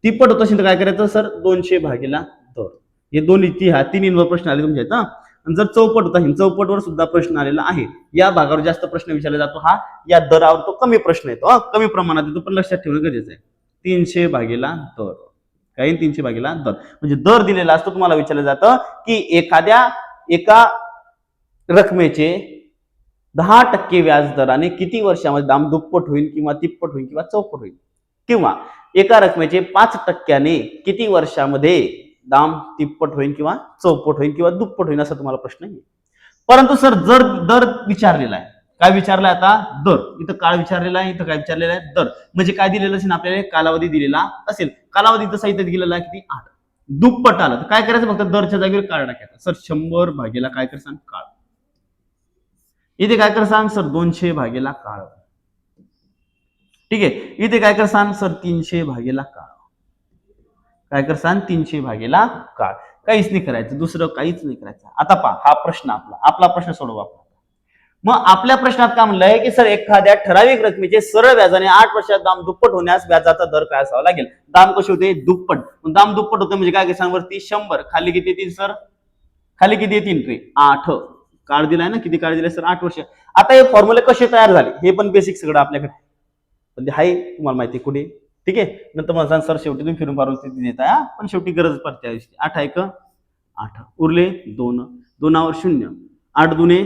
तिप्पट होत असेल तर काय करायचं सर? 200 भागेला दर. हे दोन 3 प्रश्न आले तुमच्या इथं. आणि जर चौपट होता, चौपटवर सुद्धा प्रश्न आलेला आहे. या भागावर जास्त प्रश्न विचारला जातो. या दरावर तो कमी प्रश्न येतो. कमी प्रमाणात येतो, पण लक्षात ठेवणं गरजेचं आहे. 300 भागेला दर. काही 300 भागेला दर म्हणजे दर दिलेला असतो. तुम्हाला विचारलं जातं की एका रकमेचे 10% व्याज दराने किती वर्षामध्ये दाम दुप्पट होईल किंवा तिप्पट होईल किंवा चौपट होईल? किंवा एका रकमेचे 5% किती वर्षामध्ये दाम तिप्पट होईल किंवा चौपट होईल किंवा दुप्पट होईल असा तुम्हाला प्रश्न येईल. परंतु सर जर दर विचारलेला आहे, काय विचारलाय आता? दर. इथं काळ विचारलेला आहे, इथं काय विचारलेलं आहे? दर. म्हणजे काय दिलेलं असेल आपल्याला? कालावधी दिलेला असेल. कालावधी तसा इथं दिलेला किती? 8. दुप्पट आलं तर काय करायचं? फक्त दरच्या जागेवर काळ टाकायचं. सर 100 भागेला काय कर सांग? काळ. इथे काय कर सांग? सर 200 भागेला काळ. ठीक आहे. इथे काय कर सांग? सर 300 भागेला काळ. काय कर सांग? 300 भागेला काळ. काहीच नाही करायचं, दुसरं काहीच नाही करायचं. आता पहा, हा प्रश्न आपला प्रश्न सोडवा आपण. मग आपल्या प्रश्नात काय म्हणलंय की सर एखाद्या ठराविक रकमेचे सरळ व्याजाने 8 वर्षात दाम दुप्पट होण्यास व्याजाचा दर काय असावा लागेल? दाम कसे होते? दुप्पट. दाम दुप्पट होते म्हणजे काय सांग? वरती 100, खाली किती येतील सर? खाली किती येतील रे? 8. काळ दिलाय ना, किती काळ दिलाय सर? 8 वर्ष. आता हे फॉर्म्युले कसे तयार झाले हे पण बेसिक सगळं आपल्याकडे पण आहे, तुम्हाला माहिती कुठे. ठीक आहे. नंतर मला सांग सर शेवटी तुम्ही फिरून फारून तिथे देताय, पण शेवटी गरज पडते. 8 आहे का? 8 उरले 2, 2 0, 8 दुने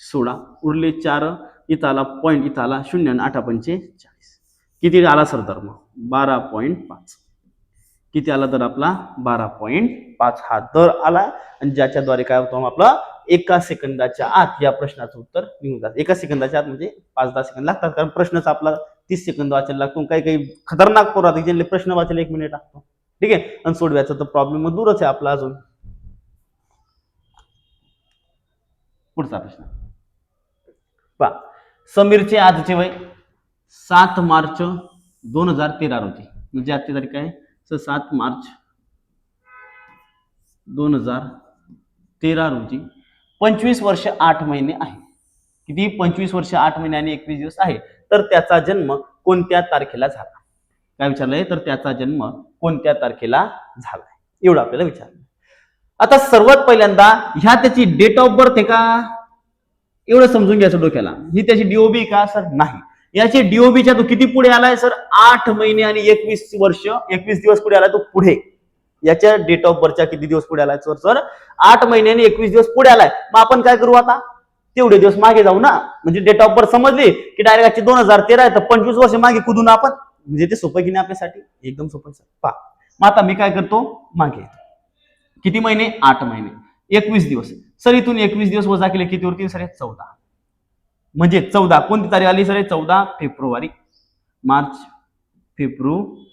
16, उरले 4, इथं आला पॉईंट, इथं आला 0 आणि 8 पंचे 40. किती आला सर दर? मग 12.5. किती आला दर आपला? 12.5 हा दर आला. आणि ज्याच्याद्वारे काय होतं आपलं? एका सेकंदाच्या आत या प्रश्नाचं उत्तर निघून जातं. एका सेकंदाच्या आत म्हणजे 5-10 सेकंद लागतात, कारण प्रश्नच आपला 30 सेकंद वाचायला लागतो. काही खतरनाक पोरं राहते ज्यांनी प्रश्न वाचायला 1 मिनिट लागतो. ठीक आहे. आणि सोडवायचा तर प्रॉब्लेम मग दूरच आहे आपला अजून. पुढचा प्रश्न पहा. समीरचे आजचे वय 7 मार्च 2013 रोजी, म्हणजे आजची तारीख आहे 7 मार्च 2013 रोजी 25 वर्ष 8 महिने आहे. किती? 25 वर्ष 8 महिने आणि 21 दिवस आहे. तर त्याचा जन्म कोणत्या तारखेला झाला? काय विचारलंय? तर त्याचा जन्म कोणत्या तारखेला झाला, एवढं आपल्याला विचारलं. आता सर्वात पहिल्यांदा ह्या त्याची डेट ऑफ बर्थ आहे का, एवढं समजून घ्यायचं डोक्याला. ही त्याची डीओबी का सर? नाही. याची डीओबीच्या तो किती पुढे आलाय सर? 8 महिने आणि 21 वर्ष 21 दिवस पुढे आलाय तो पुढे. याच्या डेट ऑफ बर्थच्या किती दिवस पुढे आलाय सर? 8 महिने आणि 21 दिवस पुढे आलाय. मग आपण काय करू आता? तेवढे दिवस मागे जाऊ ना. म्हणजे डेट ऑफ बर्थ समजली की डायरेक्ट याची 2013 आहे तर 25 वर्ष मागे कुदून आपण, म्हणजे ते सोपं की नाही आपल्यासाठी? एकदम सोपं सर. पहा मग आता मी काय करतो? मागे किती महिने? 8 महिने 21 दिवस. सर इथून 21 दिवस वजा केले किती वरती सर? 14. म्हणजे 14 कोणती तारीख आली सर? 14 फेब्रुवारी. मार्च फेब्रुवारी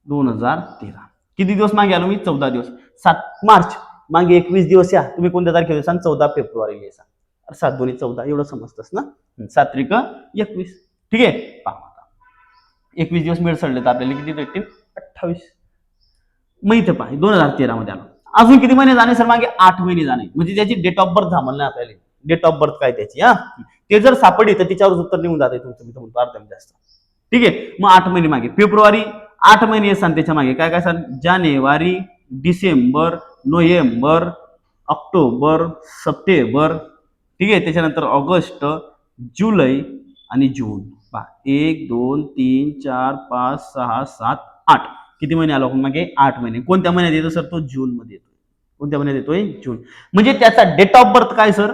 2013. किती दिवस मागे आलो मी? 14 दिवस. 7 मार्च मागे 21 दिवस या. तुम्ही कोणत्या तारखेला सांग? 14 फेब्रुवारी लिहायचा. 7 2 14 एवढं समजतस ना? 7 त्रिक 21. ठीक आहे. पहा 21 दिवस मिळ सडले तर आपल्याला किती भेटतील? 28. मग इथे पहा 2013 मध्ये आलो. अजून किती महिने जाणे सर? मागे 8 महिने जाणे. म्हणजे त्याची डेट ऑफ बर्थ थांबल नाही आपल्याला. डेट ऑफ बर्थ काय त्याची? ते जर सापडली तर तिच्यावर उत्तर निघून जाते तुमचं. मी म्हणतो अर्धा जास्त. ठीक आहे. मग 8 महिने मागे फेब्रुवारी 8 महिने सांग त्याच्या मागे काय काय सांग? जानेवारी, डिसेंबर, नोव्हेंबर, ऑक्टोबर, सप्टेंबर. ठीक आहे. त्याच्यानंतर ऑगस्ट, जुलै आणि जून. पहा 1 2 3 4 5 6 7 8. किती महिने आलो आपण मागे? 8 महिने. कोणत्या महिन्यात येतो सर? तो जून मध्ये येतो. कोणत्या महिन्यात येतोय? जून. म्हणजे त्याचा डेट ऑफ बर्थ काय सर?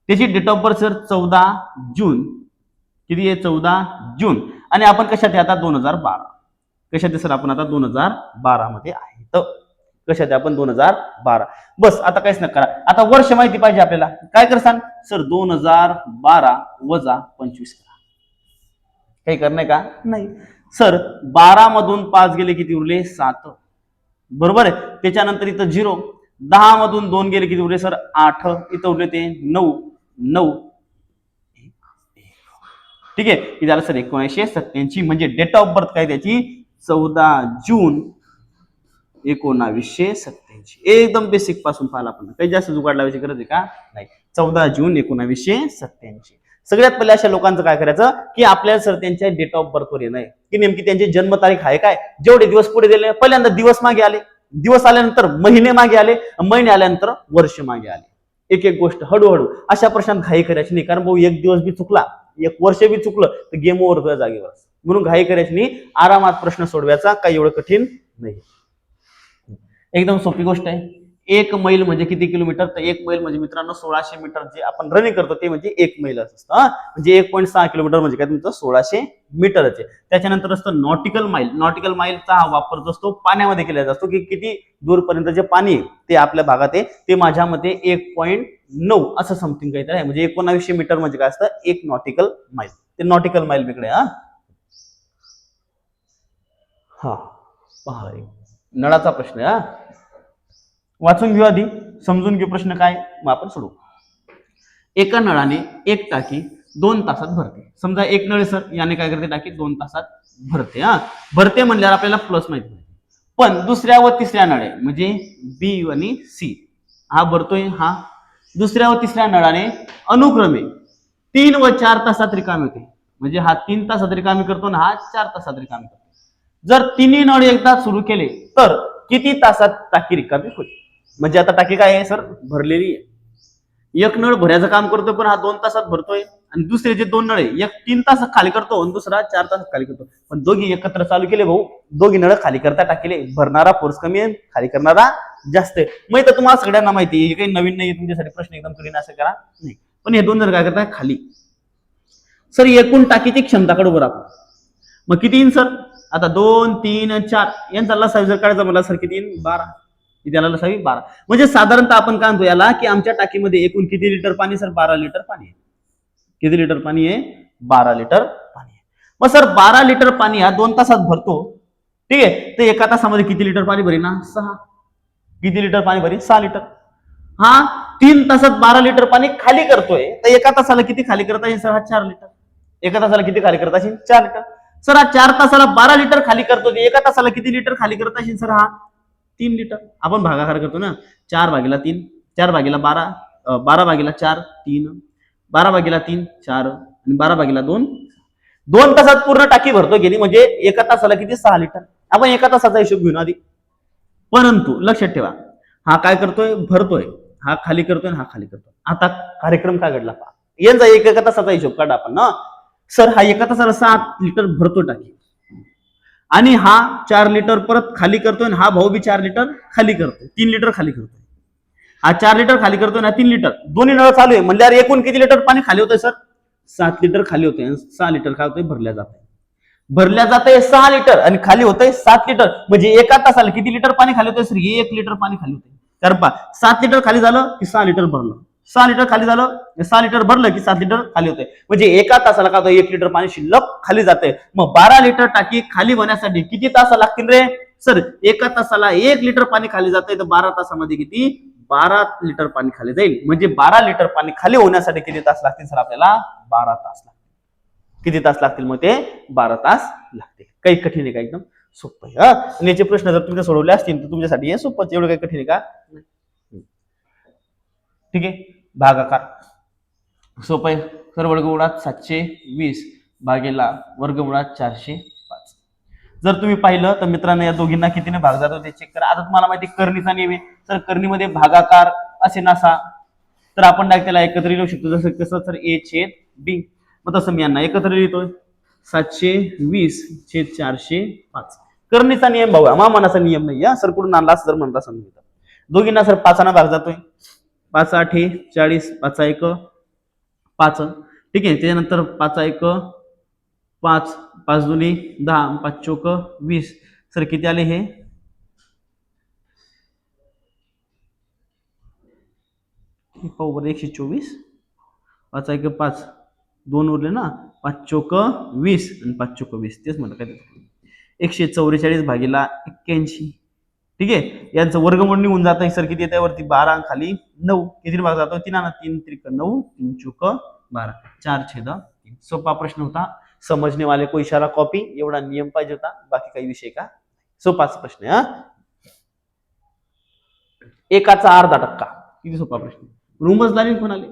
त्याची डेट ऑफ बर्थ सर 14 जून. किती आहे? 14 जून. आणि आपण कशात आहे आता? 2012. कशात आहे सर? आपण आता 2012 मध्ये आहे. तर कशात आहे आपण? 2012. बस आता काहीच नका करा. आता वर्ष माहिती पाहिजे आपल्याला. काय कर सांग सर? 2012 वजा 25 करा. काही करणे का? नाही सर. 12 मधून 5 गेले किती उरले? 7. बरोबर आहे. त्याच्यानंतर इथं 0. 10 मधून 2 गेले किती उरले सर? 8. इथं उरले ते 9. 9. ठीक आहे. हे झालं सर 1987. म्हणजे डेट ऑफ बर्थ काय त्याची? 14 जून 1987. एकदम बेसिक पासून पाहिला आपण. काही जास्त जुगाड लावायची गरज आहे का? नाही. 14 जून 1987. सगळ्यात पहिले अशा लोकांचं काय करायचं की आपल्याला सर त्यांच्या डेट ऑफ बर्थ वर येणं की नेमकी त्यांची जन्मतारीख आहे काय. जेवढे दिवस पुढे दिले पहिल्यांदा दिवस मागे आले, दिवस आल्यानंतर महिने मागे आले, महिने आल्यानंतर वर्ष मागे आले. एक एक गोष्ट हळूहळू. अशा प्रश्नात घाई करायची नाही, कारण भाऊ एक दिवस बी चुकला, एक वर्ष बी चुकलं तर गेम ओव्हर तुझ्या जागेवर. म्हणून घाई करायची नाही. आरामात प्रश्न सोडवायचा, काही एवढं कठीण नाही. एकदम सोपी गोष्ट आहे. 1 मैल म्हणजे किती किलोमीटर? तर 1 मैल म्हणजे मित्रांनो 1600 मीटर. जे आपण रनिंग करतो ते म्हणजे 1 मैल असतं. म्हणजे 1.6 किलोमीटर म्हणजे काय तुमचं 1600 मीटरचे. त्याच्यानंतर असतं नॉटिकल माईल. नॉटिकल माईलचा हा वापर जो असतो पाण्यामध्ये केला जातो, की किती दूरपर्यंत जे पाणी आहे ते आपल्या भागात आहे ते माझ्या मते 1.9 असं समथिंग काहीतरी आहे. म्हणजे 1900 मीटर म्हणजे काय असतं 1 नॉटिकल माईल. ते नॉटिकल माईल वेगळे. हा पहा नळाचा प्रश्न आहे. वाचून घेऊ आधी, समजून घेऊ प्रश्न काय, मग आपण सोडू. एका नळाने एक टाकी 2 तासात भरते. समजा एक नळ सर याने काय करते, टाकी 2 तासात भरते. भरते म्हणल्यावर आपल्याला प्लस माहिती. पण दुसऱ्या व तिसऱ्या नळे म्हणजे बी आणि सी हा भरतोय, हा दुसऱ्या व तिसऱ्या नळाने अनुक्रमे 3 व 4 तासात रिकामी होते. म्हणजे हा 3 तासात रिकामी करतो ना हा 4 तासात रिकामी करतो. जर तिन्ही नळ एकदा सुरू केले तर किती तासात टाकी रिकामी होईल? म्हणजे आता टाकी काय आहे सर, भरलेली आहे. एक नळ भरायचं काम करतोय पण हा 2 तासात भरतोय, आणि दुसरे जे 2 नळ आहे एक 3 तासात खाली करतो आणि दुसरा 4 तासात खाली करतो. पण दोघी एकत्र चालू केले भाऊ, दोघी नळ खाली करता टाकले, भरणारा फोर्स कमी आहे, खाली करणारा जास्त आहे. मग तर तुम्हाला सगळ्यांना माहिती आहे, काही नवीन नाही तुमच्यासाठी प्रश्न, एकदम कठीण असं करा नाही. पण हे 2 जर काय करताय खाली, सर एकूण टाकीची क्षमता काढू बरं आपण. मग किती येईल सर? आता 2 3 4 यांचा लसावी जर काढायचा मला सर किती येईल? 12. त्याला लसावी 12. म्हणजे साधारणतः आपण काय म्हणतो याला, की आमच्या टाकीमध्ये एकूण किती लिटर पाणी? सर 12 लिटर पाणी आहे. किती लिटर पाणी आहे? 12 लिटर पाणी आहे. मग सर 12 लिटर पाणी हा 2 तासात भरतो, ठीक आहे. तर एका तासामध्ये किती लिटर पाणी भरेल ना? 6. किती लिटर पाणी भरेल? 6 लिटर. हा 3 तासात 12 लिटर पाणी खाली करतोय, तर एका तासाला किती खाली करता येईल सर? हा 4 लिटर. एका तासाला किती खाली करता येईल? 4 लिटर. सर हा 4 तासाला 12 लिटर खाली करतो, एका तासाला किती लिटर खाली करता येईल सर? हा 3 लिटर. आपण भागाकार करतो ना, 4/3, 4/12, 12/4 3, 12/3 4 आणि 12/2 2 तासात पूर्ण टाकी भरतो गेली, म्हणजे एका तासाला किती? 6 लिटर. आपण एका तासाचा हिशोब घेऊन आधी. परंतु लक्षात ठेवा, हा काय करतोय? भरतोय, हा खाली करतोय, हा खाली करतोय. आता कार्यक्रम काय घडला पहा, यांचा एका तासाचा हिशोब काढा आपण ना. सर हा एका तासाला 7 लिटर भरतो टाकी, आणि हा 4 लिटर परत खाली करतोय, हा भाऊ बी 4 लिटर खाली करतोय, 3 लिटर खाली करतोय. हा 4 लिटर खाली करतोय ना 3 लिटर, दोन्ही नळ चालू आहे म्हणल्यावर एकूण किती लिटर पाणी खाली होतंय सर? 7 लिटर खाली होतंय, 6 लिटर काय होतंय? भरल्या जातंय. भरल्या जातंय 6 लिटर आणि खाली होतंय 7 लिटर. म्हणजे एका तासाला किती लिटर पाणी खाली होतंय सर? 1 लिटर पाणी खाली होतंय. कारण पहा 7 लिटर खाली झालं की 6 लिटर भरलं, 6 लिटर खाली झालं, 6 लिटर भरलं की 7 लिटर खाली होतंय. म्हणजे एका तासाला काय होतं? 1 लिटर पाणी शिल्लक खाली जाते. मग 12 लिटर टाकी खाली होण्यासाठी किती तास लागतील रे सर? एका तासाला 1 लिटर पाणी खाली जाते, तर 12 तासामध्ये किती? 12 लिटर पाणी खाली जाईल. म्हणजे 12 लिटर पाणी खाली होण्यासाठी किती तास लागतील सर? आपल्याला 12 तास लागतील. किती तास लागतील? मग ते 12 तास लागतील. काही कठीण आहे का? एकदम सोपं आहे. आणि याचे प्रश्न जर तुम्ही सोडवले असतील तर तुमच्यासाठी हे सोपंच, एवढं काही कठीण आहे का? ठीक आहे. भागाकार सोपं आहे सर. वर्गमुळात 720 भागेला वर्गमुळात 405. जर तुम्ही पाहिलं तर मित्रांनो या दोघींना कितीने भाग जातो ते चेक करा. आता तुम्हाला माहिती करणीचा नियम आहे सर. करणीमध्ये भागाकार असे नसा तर आपण डायरेक्ट त्याला एकत्र लिहू शकतो. जसं कसं सर? ए छेद बी. मग तसं मी यांना एकत्र लिहितोय, 720/405. करणीचा नियम भाऊ, मामानाचा नियम नाही सर. कुठून आणला असं जर म्हणता समजा. दोघींना सर 5 भाग जातोय. 5 8 40, 5 1 5, ठीक आहे. त्याच्यानंतर 5 1 5, 5 2 10, 5 4 20. सर किती आले हे? पाहू बरं, 124. 5 1 5, 2 उरले ना, 5 4 20 आणि 5 4 20. तेच म्हणलं काय 144 भागीला 81. ठीक आहे. यांचं वर्गमूळ निघून जातं सर. किती येते वरती? 12 खाली 9. किती भाग जातो? 3 3 त्रिक 9, 3 चौक 12, 4/3. सोपा प्रश्न होता. समजने वाले को इशारा कॉपी, एवढा नियम पाहिजे होता. बाकी काही विषय का? सोपाच प्रश्न आहे. एकाचा अर्धा टक्का. किती सोपा प्रश्न. रुमजला नाही कोणाले.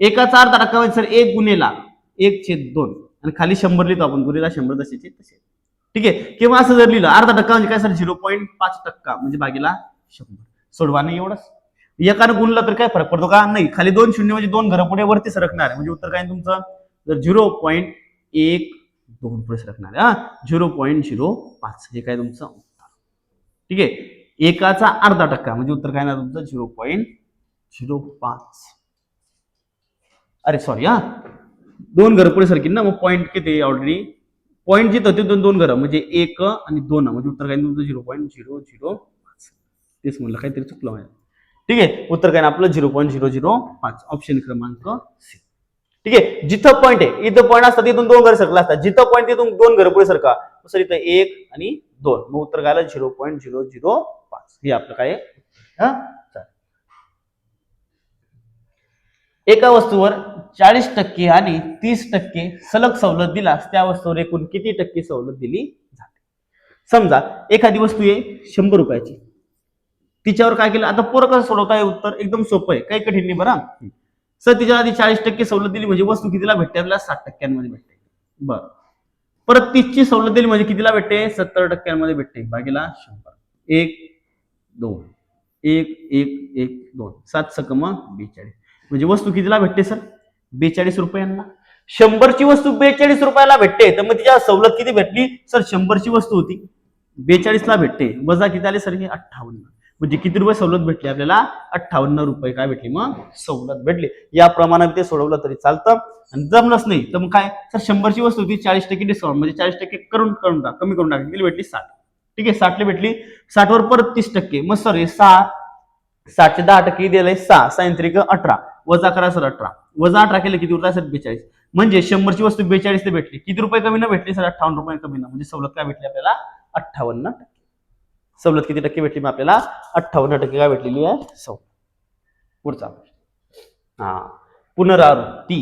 एकाचा अर्धा टक्का म्हणजे सर 1 गुणेला 1/2 आणि खाली 100 लिहितो आपण. गुणेला 100 जसेचे तसे. ठीक आहे. किंवा असं जर लिहिलं अर्धा टक्का म्हणजे काय सर? 0.5% म्हणजे भागीला 100. सोडवा नाही एवढंच. एकानं गुणलं तर काय फरक पडतो का? नाही. खाली 2 शून्य म्हणजे 2 घरं पुढे वरती सरकणार आहे. म्हणजे उत्तर काय तुमचं? जर 0.12 पुढे सरकणार आहे. 0.05 हे काय तुमचं उत्तर. ठीक आहे. एकाचा अर्धा टक्का म्हणजे उत्तर काय ना तुमचं 0.05. अरे सॉरी हा, 2 घरं पुढे सरकील ना, मग पॉईंट किती ऑलरेडी पॉईंट जिथं होते दोन घरं म्हणजे 1 आणि 2 म्हणजे उत्तर काय तुमचं 0.005. तेच म्हणलं काहीतरी चुकलं माझ्या. ठीक आहे, उत्तर काय ना आपलं 0.005 ऑप्शन क्रमांक सी. ठीक आहे, जिथं पॉईंट आहे इथं पॉईंट असतात तिथून 2 घर सरकला असतात, जिथं पॉईंट तिथून 2 घर पुढे सरका सर इथं 1 आणि 2 मग उत्तर काय आलं 0.005. हे आपलं काय आहे. एका वस्तूवर 40% आणि 30% सलग सवलत दिल्यास त्या वस्तूवर एकूण किती टक्के सवलत दिली जाते. समजा एखादी वस्तू आहे 100 रुपयाची, तिच्यावर काय केलं, आता पोरं कसं सोडवता आहे उत्तर एकदम सोपं आहे, काही कठीण नाही बरं. सर तिच्या आधी 40% सवलत दिली म्हणजे वस्तू कितीला भेटते आपल्याला 60% भेटते. बरं, परत 30ची सवलत दिली म्हणजे कितीला भेटते 70% भेटते भागीला 100. 1 2 1 1 1 2 7 सकम 42 म्हणजे वस्तू कितीला भेटते सर 42 रुपयांना. 100ची वस्तू 42 रुपयाला भेटते तर मग तिच्या सवलत किती भेटली सर 100ची वस्तू होती 42 ला भेटते वजा किती आले सर हे 58 म्हणजे किती रुपये सवलत भेटली आपल्याला 58 रुपये काय भेटली मग सवलत भेटली. या प्रमाणात ते सोडवलं तरी चालतं आणि जमलंच नाही तर मग काय सर 100ची वस्तू होती 40% डिस्काउंट म्हणजे 40% करून टाक कमी करून टाक किती भेटली 60. ठीक आहे 60 ला भेटली 60 वर परत 30% मग सर हे 6 60चे 10% दिले 6 6 18 वजा करा सर 18 वजा 18 केले किती उरला सर 42 म्हणजे 100ची वस्तू 42 भेटली किती रुपये कमी न भेटली सर 58 रुपये कमी न म्हणजे सवलत काय भेटली आपल्याला 58%. सवलत किती टक्के भेटली मग आपल्याला 58% काय भेटलेली आहे सवलत. पुढचा हा पुनरावृत्ती.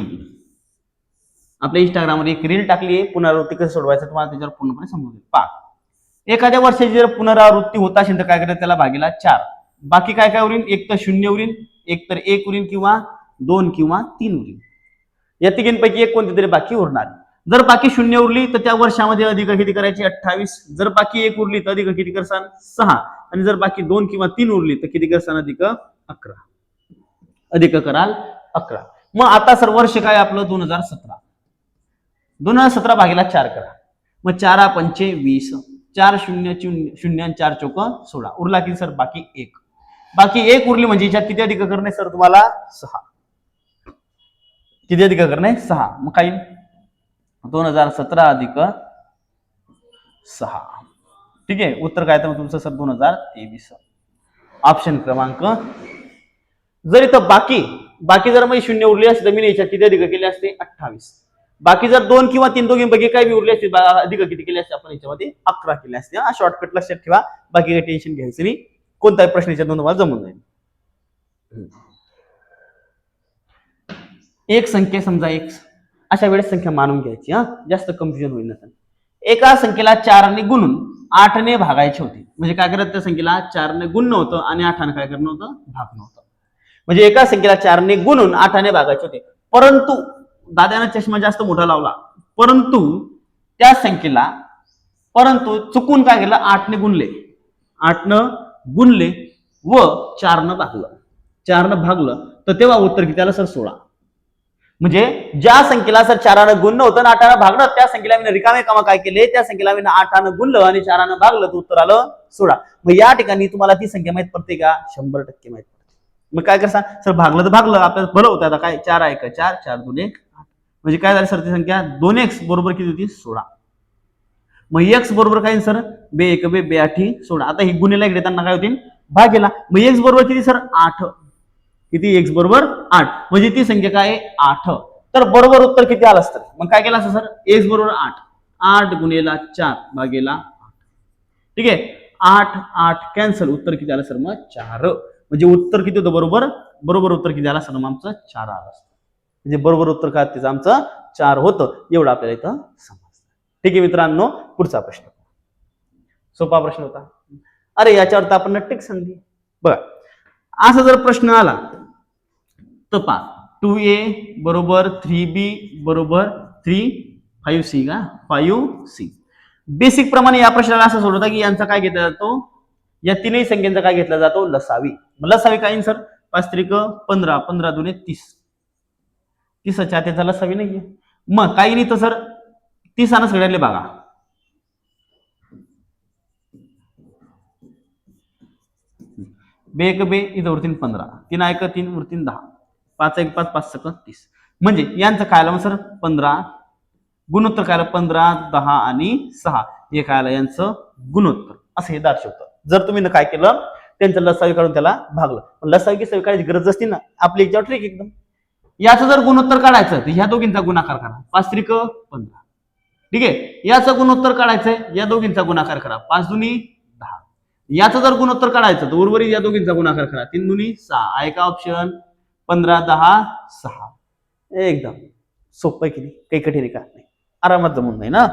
आपल्या इंस्टाग्रामवर एक रील टाकली आहे पुनरावृत्ती कसं सोडवायचं तुम्हाला त्याच्यावर पूर्णपणे समजून पहा. एखाद्या वर्षाची जर पुनरावृत्ती होत असेल तर काय करायचं त्याला भागीला 4 बाकी काय काय उरील एक तर 0 उरील एक तर 1 उरील किंवा 2 किंवा 3 उरील या तिघींपैकी एक कोणती तरी बाकी उरणार. जर बाकी 0 उरली तर त्या वर्षामध्ये अधिक किती करायची 28 जर बाकी 1 उरली तर अधिक किती करसान 6 आणि जर बाकी 2 किंवा 3 उरली तर किती करसान अधिक 11 अधिक कराल 11. मग आता सर वर्ष काय आपलं 2017 2017 भागीला 4 करा मग 4 पंचे 20 4 0 0 4 चौक 16 उरला की सर बाकी 1 उरली म्हणजे याच्यात किती अधिक करणे सर तुम्हाला 6 किती अधिक करणे 6 मग काही 2017 अधिक 6. ठीक आहे उत्तर काय तर तुमचं सर 2023 ऑप्शन क्रमांक. जर इथं बाकी जर मग 0 उरली असते तर मी याच्यात किती अधिक केले असते 28 बाकी जर 2 किंवा 3 दोघींपैकी काय बी उरले असते अधिक किती केले असते आपण याच्यामध्ये 11 केले असते. हा शॉर्टकट लक्षात ठेवा बाकी काही टेन्शन घ्यायचं नाही कोणताही प्रश्न याच्यात तुम्हाला जमून जाईल. एक संख्या समजा x अशा वेळेस संख्या मानून घ्यायची हा जास्त कन्फ्युजन होईल ना. एका संख्येला 4 ने गुणून 8 ने भागायचे होते म्हणजे काय करत त्या संख्येला 4 ने गुणणं होतं आणि 8 ने काय करणं होतं भागणं होतं. म्हणजे एका संख्येला 4 ने गुणून 8 ने भागायचे होते परंतु दादाने चष्मा जास्त मोठा लावला परंतु त्या संख्येला चुकून काय केलं 8 ने गुणले 8 न गुणले व 4 न भागलं तर तेव्हा उत्तर किती आलं सर 16. म्हणजे ज्या संख्येला सर 4 गुणणं होतं 8 भागणं त्या संख्येला मी रिकामे कामा काय केले त्या संख्येला मी 8 गुणलं आणि 4 भागलं तर उत्तर आलं 16. मग या ठिकाणी तुम्हाला ती संख्या माहित पडते का 100% माहित पडते. मग काय करसा सर भागलं तर भागलं आपल्याला बरं होतं आता काय 4 आहे का 4 4 2 1 8 म्हणजे काय झालं सर ती संख्या 2x बरोबर किती होती 16. मग x बरोबर काय सर 2 1 2 8 16. आता ही गुणिले घेताना काय होतील भागेला मग x बरोबर किती सर 8 किती x बरोबर 8 म्हणजे ती संख्या काय आहे 8 तर बरोबर उत्तर किती आलं असतं मग काय केलं असं सर x बरोबर 8 गुणिले 4 भागेला 8. ठीक आहे 8 8 कॅन्सल उत्तर किती आलं सर मग 4 म्हणजे उत्तर किती होतं बरोबर उत्तर किती आलं सर मग आमचं 4 आलं असतं म्हणजे बरोबर उत्तर काय त्याचं आमचं 4 होतं एवढं आपल्याला इथं समजतं. ठीक आहे मित्रांनो पुढचा प्रश्न सोपा प्रश्न होता. अरे याच्यावर तर आपण नक्कीच सांगली बघा असा जर प्रश्न आला तर पहा 2a बरोबर 3b बरोबर 3 5c का 5c. बेसिक प्रमाणे या प्रश्नाला असं सोडवता की यांचा काय घेतला जातो या तीनही संख्यांचा काय घेतला जातो लसावी. लसावी काय सर 5 त्रिक 15 15 दुने 30 30च्या त्याचा लसावी नाहीये मग काही नाही तर सर 30 आणच घडले बघा बे एक बे इथं उरतील 15, 3 एक 3 उरतील 10, 5 एक 5, 5 सक 30. म्हणजे यांचं काय आलं मग सर 15, गुणोत्तर काय आलं 15, 10 आणि 6 हे काय आलं यांचं गुणोत्तर असं हे दर्शवतं. जर तुम्ही काय केलं त्यांचं लसावी काढून त्याला भागलं, पण लसावी की सवी काढायची गरज असते ना, आपली याच्यावर ट्रिक एकदम. याचं जर गुणोत्तर काढायचं तर ह्या दोघींचा गुणाकार करा, 5 त्रिक 15. ठीक आहे, याचं गुणोत्तर काढायचंय, या दोघींचा गुणाकार करा, 5 दुनी 10. याचं जर गुणोत्तर काढायचं तर उर्वरित या दोघींचा गुणाकार करा, 3 दुनी 6. आहे का ऑप्शन 15, 10, 6. एकदम सोपं की नाही, काही कठीण का नाही, आरामात जमून नाही ना.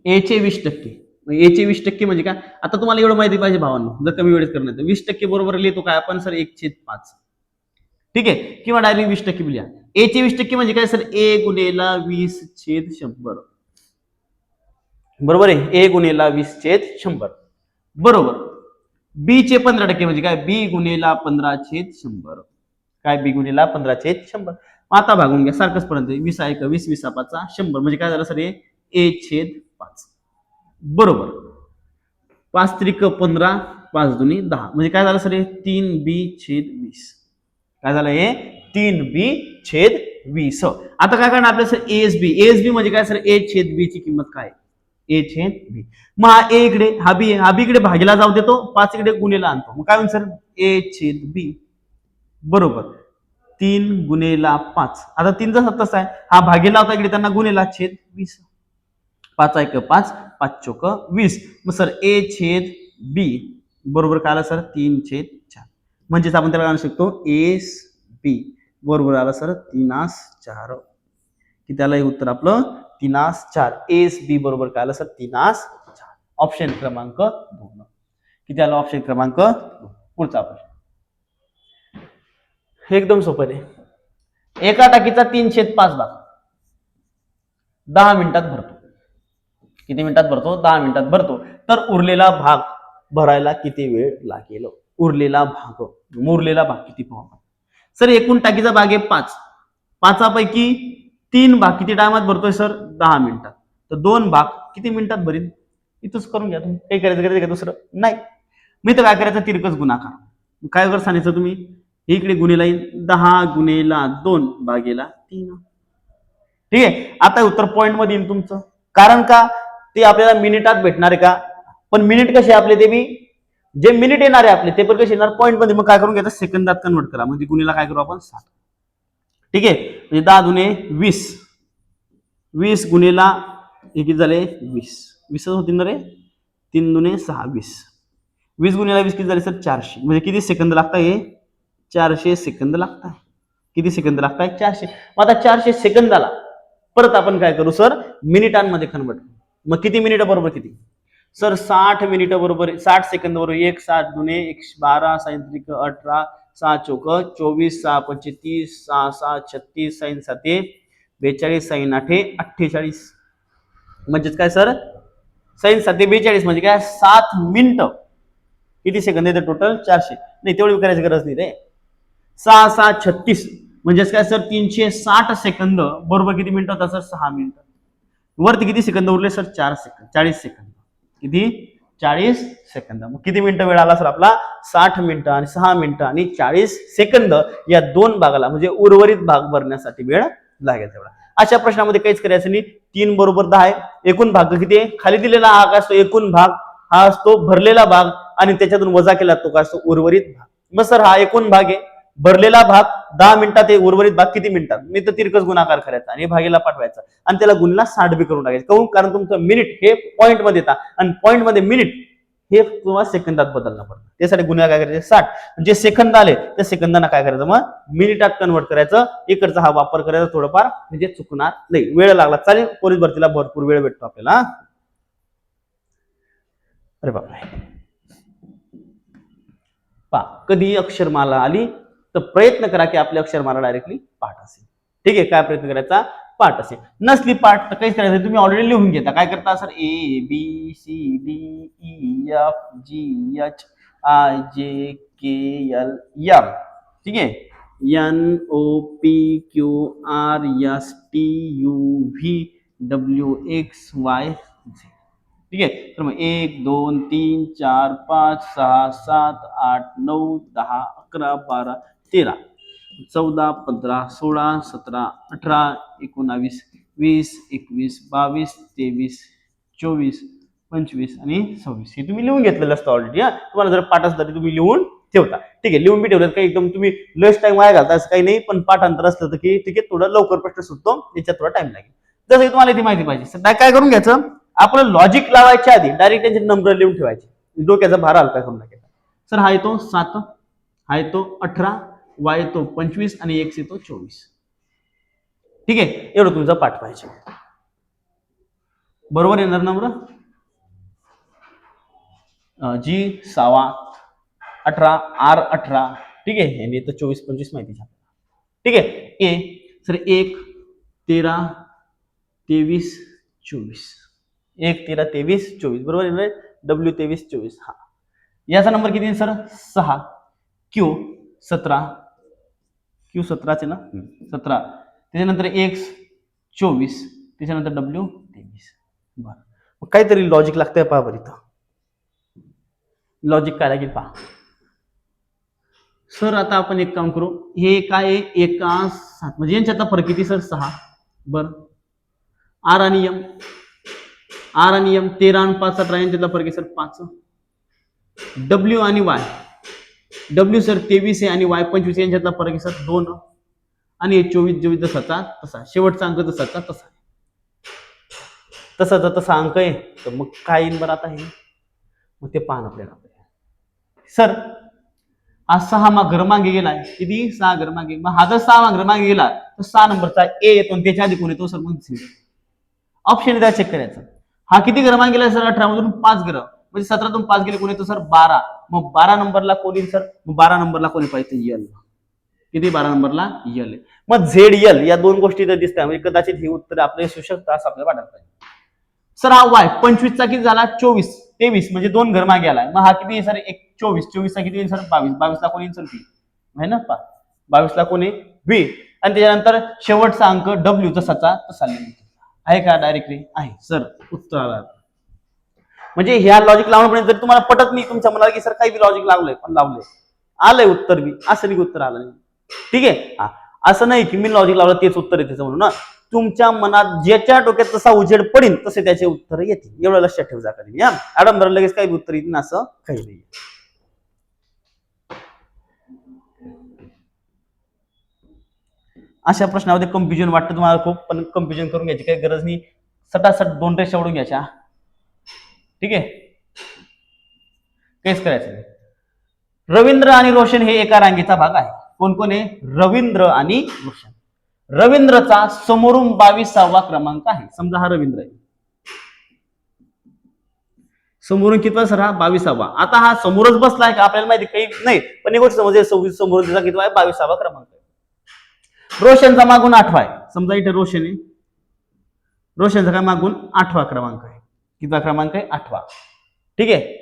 ए चे 20%, ए चे 20% म्हणजे काय, आता तुम्हाला एवढं माहिती पाहिजे भावांनो, जर कमी वेळेत करणार तर 20% बरोबर लिहितो काय आपण सर 1/5. ठीक आहे, किंवा डायरेक्ट 20% लिहा. ए चे 20% म्हणजे काय सर ए गुणेला 20/100. बरोबर आहे, ए गुणेला 20/100 बरोबर. बी चे 15% म्हणजे काय बी गुणेला 15/100. काय बी गुणेला 15/100. आता भागून घ्या सारखंच पर्यंत 20 आहे का 20, 20 5 100 म्हणजे काय झालं सर हे A/5 बरोबर. 5 त्रिक 15, 5 दुनी 10 म्हणजे काय झालं सर हे 3B/20. काय झालं हे 3B/20. आता काय करणार आपल्या सर ASB म्हणजे काय सर A/B ची किंमत काय A/B. मग हा ए इकडे हा बी इकडे भागीला जाऊ देतो, 5 इकडे गुणेला आणतो, मग काय होईल सर A/B बरोबर 3 गुणेला 5. आता 3 तसा आहे, हा भागीला होता इकडे त्यांना गुणेला छेद 20. 5 एक 5, 5 चोक 20. मग सर A/B बरोबर काय आलं सर 3/4. म्हणजेच आपण त्याला आणू शकतो ASB बरोबर आलं सर 3/4. की त्याला हे उत्तर आपलं 3/4. ASB बरोबर काय आलं सर 3/4. ऑप्शन क्रमांक 2. किती आलं ऑप्शन क्रमांक 2. पुढचा प्रश्न एकदम सोपं आहे. एका टाकीचा 3/5 भाग 10 मिनिटात भरतो. किती मिनिटात भरतो 10 मिनिटात भरतो, तर उरलेला भाग भरायला किती वेळ लागेल. उरलेला भाग किती पाहू सर. एकूण टाकीचा भाग आहे 5, 5पैकी 3 भाग किती टायमात भरतोय सर 10 मिनिटात. तर 2 भाग किती मिनिटात भरील इथंच करून घ्या तुम्ही, काही करायचं का दुसरं नाही. मी तर काय करायचं तिरकस गुणाकार. काय कर सांगायचं तुम्ही इकडे गुणेला 10 गुणेला 2 भागेला 3. ठीक आहे, आता उत्तर पॉइंट मध्ये येईल तुमचं, कारण का ते आपल्याला मिनिटात भेटणार आहे का, पण मिनिट कसे आपले ते मी जे मिनिट येणार आहे आपले ते पण कसे येणार पॉइंट मध्ये. मग काय करून घ्यायचं सेकंदात कन्वर्ट करा, म्हणजे गुणीला काय करू आपण 60. ठीक आहे, म्हणजे 10 दुने 20, 20 गुणेला किती झाले 20, 20 होतील ना रे, 3 दुने 6 20, 20 गुणेला 20 किती झाले सर 400. म्हणजे किती सेकंद लागतात हे 400 सेकंद लागतात. किती सेकंद लागतात 400. मग आता 400 सेकंदाला परत आपण काय करू सर मिनिटांमध्ये कन्वर्ट. मग किती मिनिट बरोबर किती सर 60 मिनिट बरोबर 60 सेकंद बरोबर 1 7 दुने 12 साइन 18 6 चौक 24 6 25 6 6 36 साइन 7 42 साइन 8 48. म्हणजेच काय सर साइन 7 42 म्हणजे काय 7 मिनिट. किती सेकंद येते टोटल 400. नाही तेवढी करायची गरज नाही रे. 6 6 36 म्हणजेच काय सर 360 सेकंद बरोबर किती मिनिट होता सर 6 मिनिट. वरती किती सेकंद उरले सर 4 सेकंद 40 सेकंद. किती 40 सेकंद. मग किती मिनिटं वेळ आला सर आपला 60 मिनिटं आणि 6 मिनिटं आणि 40 सेकंद या दोन भागाला म्हणजे उर्वरित भाग भरण्यासाठी वेळ लागेल तेवढा. अशा प्रश्नामध्ये काहीच करायचं नाही. 3 बरोबर 10 आहे. एकूण भाग किती आहे खाली दिलेला हा काय असतो एकूण भाग, हा असतो भरलेला भाग आणि त्याच्यातून वजा केला तो काय असतो उर्वरित भाग. मग सर हा एकूण भाग आहे, भरलेला भाग 10 मिनिटात आहे, उर्वरित भाग किती मिनिटात. मी तर तिरकस गुणाकार करायचा आणि भागीला पाठवायचा आणि त्याला गुणला 60 बी करून टाकायचं. काहून कारण तुमचं मिनिट हे पॉइंट मध्ये येतात आणि पॉइंट मध्ये मिनिट हे तुम्हाला सेकंदात बदलणं पडतं. त्यासाठी गुन्हा काय करायचे 60 जे सेकंद आले त्या सेकंदांना काय करायचं मग मिनिटात कन्वर्ट करायचं. इकडचा हा वापर करायचा थोडंफार म्हणजे चुकणार नाही. वेळ लागला चालेल, पोलीस भरतीला भरपूर वेळ भेटतो आपल्याला. अरे बापरे, कधी अक्षरमाला आली तर प्रयत्न करा की आपली अक्षरमाला डायरेक्टली पाठ असेल. ठीक आहे, काय प्रयत्न करायचा पाठ असेल. नसली पाठ तर काहीच करायचं तुम्ही ऑलरेडी लिहून घेता. काय करता सर ABCDEFGHIJKLM. ठीक आहे, NOPQRSTUVWXYZ. ठीक आहे. तर मग 1 2 3 4 5 6 7 8 9 10 11 12 13 14 15 16 17 18 19 20 21 22 23 24 25 आणि 26 हे तुम्ही लिहून घेतलेलं असतं ऑलरेडी. हा, तुम्हाला जर पाठ असलं तरी तुम्ही लिहून ठेवता. ठीक आहे, लिहून बी ठेवलं काही एकदम तुम्ही लेस टाइम वाया घालता असं काही नाही, पण पाठांतर असलं तर की ठीक आहे थोडं लवकर प्रश्न सुटतो, याच्यात थोडा टाइम लागेल. जसं की तुम्हाला ती माहिती पाहिजे सर काय करून घ्यायचं, आपलं लॉजिक लावायच्या आधी डायरेक्ट त्यांचे नंबर लिहून ठेवायचे, डोक्याचा भार हलका करून टाकायचा. सर हा येतो 7, हा येतो 18, वाय येतो 25 आणि एक्स येतो 24. ठीक आहे, एवढं तुमचा पाठ पाहिजे. बरोबर येणार नंबर जी 6 18 आर 18. ठीक आहे, यांनी तर 24 25 माहिती झालं. ठीक आहे, ए सर 1 13 23 24 1 13 23 24 बरोबर आहे. डब्ल्यू 23 24. हा याचा नंबर किती आहे सर 6, क्यू 17, क्यू 17 ना 17, त्याच्यानंतर एक्स 24, त्याच्यानंतर डब्ल्यू 23. बरं काहीतरी लॉजिक लागतंय पहा बरं इथं. लॉजिक काय लागेल पहा सर. आता आपण एक काम करू, हे काय आहे 1 7 म्हणजे यांच्यातला फरक किती सर 6. बर आर आणि एम, आर आणि एम 13 आणि 5 18 यांच्यातला फरक आहे सर 5. डब्ल्यू आणि वाय, डब्ल्यू सर 23 आहे आणि वाय 25 यांच्यातला फरक आहे सर 2 आणि 24 24 जसाचा तसा, शेवटचा अंक जसाचा तसा. तसाचा तसा अंक आहे तर मग काय येईल बरं आता हे, मग ते पाहणं आपल्याला. सर हा 6 घर मागे गेलाय, किती 6 घर मागे, मग हा जर 6 घर मागे गेला तर 6 नंबरचा ए येतो आणि त्याच्या आधी कोण येतो सर मग ऑप्शन द्या चेक करायचं. हा किती घर मागे गेलाय सर 18 मधून 5 घर, म्हणजे 17तून 5 गेले कोण येतो सर 12. मग 12 नंबरला कोण येईल सर, मग 12 नंबरला कोणी पाहिजे यल, किती 12 नंबरला यल आहे. मग झेड यल या दोन गोष्टी तर दिसतात, म्हणजे कदाचित हे उत्तर आपले असू शकतं असं आपल्याला वाटत पाहिजे. सर हा वाय 25 चा किती झाला 24 23 म्हणजे 2 घर मागे आलाय, मग हा किती आहे सर 24 24 चा किती येईल सर 22 22 ला कोण येईल सर बी आहे ना 22 ला कोण आहे बी. आणि त्याच्यानंतर शेवटचा अंक डब्ल्यू जसाचा तसा आहे का डायरेक्टली आहे सर उत्तर आला. म्हणजे ह्या लॉजिक लावण्यापर्यंत जर तुम्हाला पटत नाही तुमच्या मनाला की सर काही बी लॉजिक लावलंय पण लावलंय आलंय उत्तर बी, असं नाही उत्तर आलं नाही. ठीक आहे, असं नाही की मी लॉजिक लावलं तेच उत्तर आहे त्याचं म्हणून ना, तुमच्या मनात ज्याच्या डोक्यात तसा उजेड पडेल तसे त्याचे उत्तर येतील, एवढं लक्षात ठेव जा कधी. आडमधर लगेच काही उत्तर येईल असं काही नाही. अशा प्रश्नामध्ये कन्फ्युजन वाटतं तुम्हाला खूप, पण कन्फ्युजन करून घ्यायची काही गरज नाही, सटासट 2 रेषा ओढून घ्यायच्या. ठीक आहे, काहीच करायचं नाही. रवींद्र आणि रोशन हे एका रांगेचा भाग आहे. कोण कोण आहे रवींद्र आणि रोशन. रवींद्रचा समोरून 22वा क्रमांक आहे, समजा हा रवींद्र आहे, समोरून कितवा सर हा 22वा. आता हा समोरच बसलाय का आपल्याला माहिती काही नाही, पण एक गोष्ट समजा समोर त्याचा कितवा आहे 22वा क्रमांक आहे. रोशनचा मागून 8वा आहे, समजा इथे रोशन आहे, रोशनचा काय मागून 8वा क्रमांक आहे, कितवा क्रमांक आहे 8वा. ठीक आहे,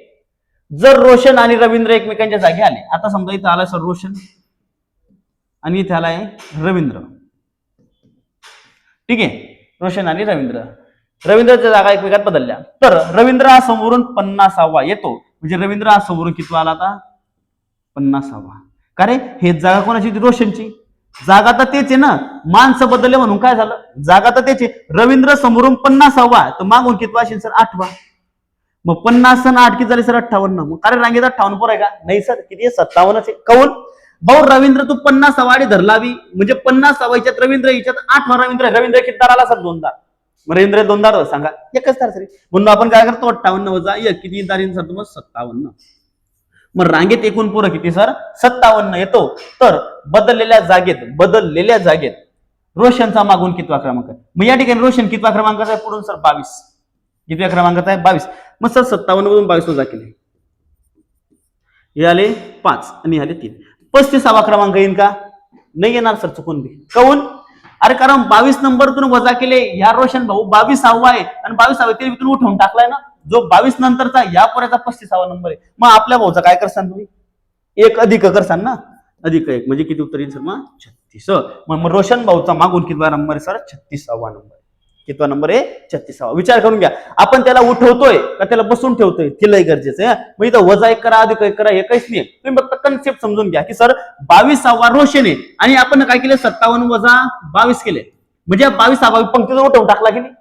जर रोशन आणि रवींद्र एकमेकांच्या जागी आले, आता समजा इथं आला सर रोशन आणि इथे आलाय रवींद्र. ठीक आहे, रोशन आणि रवींद्र, रवींद्रच्या जागा एकमेकात बदलल्या तर रवींद्र हा समोरून 50वा येतो, म्हणजे रवींद्र हा समोरून कितवा आला आता 50वा. का रे हे जागा कोणाची होती रोशनची, जागा तर तेच आहे ना, माणसं बदलले म्हणून काय झालं, जागा तर तेच आहे. रवींद्र समोरून 50वा तर मागून कितवा असेल सर 8वा. मग 50 आणि 8 किती झाले सर 58. मग अरे रांगेत 58 पोर आहे का, नाही सर किती आहे 57 आहे. काऊन भाऊ रवींद्र तू 50वा आणि धरलावी, म्हणजे 50वा याच्यात रवींद्र याच्यात 8वा रवींद्र, रवींद्र किती दार आला सर 2 दार, रवींद्र 2 दार सांगा एकच तार सर, म्हणून आपण काय करतो 58 वजा 1 किती दार येईल सर तुम्हाला 57. मग रांगेत एकूण पोरं किती सर 57 येतो. तर बदललेल्या जागेत रोशनचा मागून कितवा क्रमांक आहे, मग या ठिकाणी रोशन कितवा क्रमांकाचा आहे पुढून सर 22, कितव्या क्रमांकाचा आहे 22. मग सर 57 मधून 22 वजा केले, हे आले 5 आणि आले 3, 35वा क्रमांक येईल का, नाही येणार सर चुकून बी. काऊन, अरे कारण 22 नंबरतून वजा केले, ह्या रोशन भाऊ 22वा आहे आणि 22वा ते विकून उठवून टाकलाय ना, जो 22 नंतरचा या पोऱ्याचा 35वा नंबर आहे. मग आपल्या भाऊचा काय करसान तुम्ही, 1 अधिक करसान ना, अधिक 1 म्हणजे किती उत्तर येईल सर मग 36. मग रोशन भाऊचा मागून कितवा नंबर आहे सर 36वा नंबर, कितवा नंबर आहे 36वा. विचार करून घ्या, आपण त्याला उठवतोय का त्याला बसून ठेवतोय, ते लय गरजेचं आहे. मग इथं वजा 1 करा अधिक 1 करा हे काहीच नाही. तुम्ही फक्त कन्सेप्ट समजून घ्या की सर 22वा रोशन आहे आणि आपण काय केलं 57 वजा 22 केले, म्हणजे 22वा पंक्तीचा उठवून टाकला की नाही,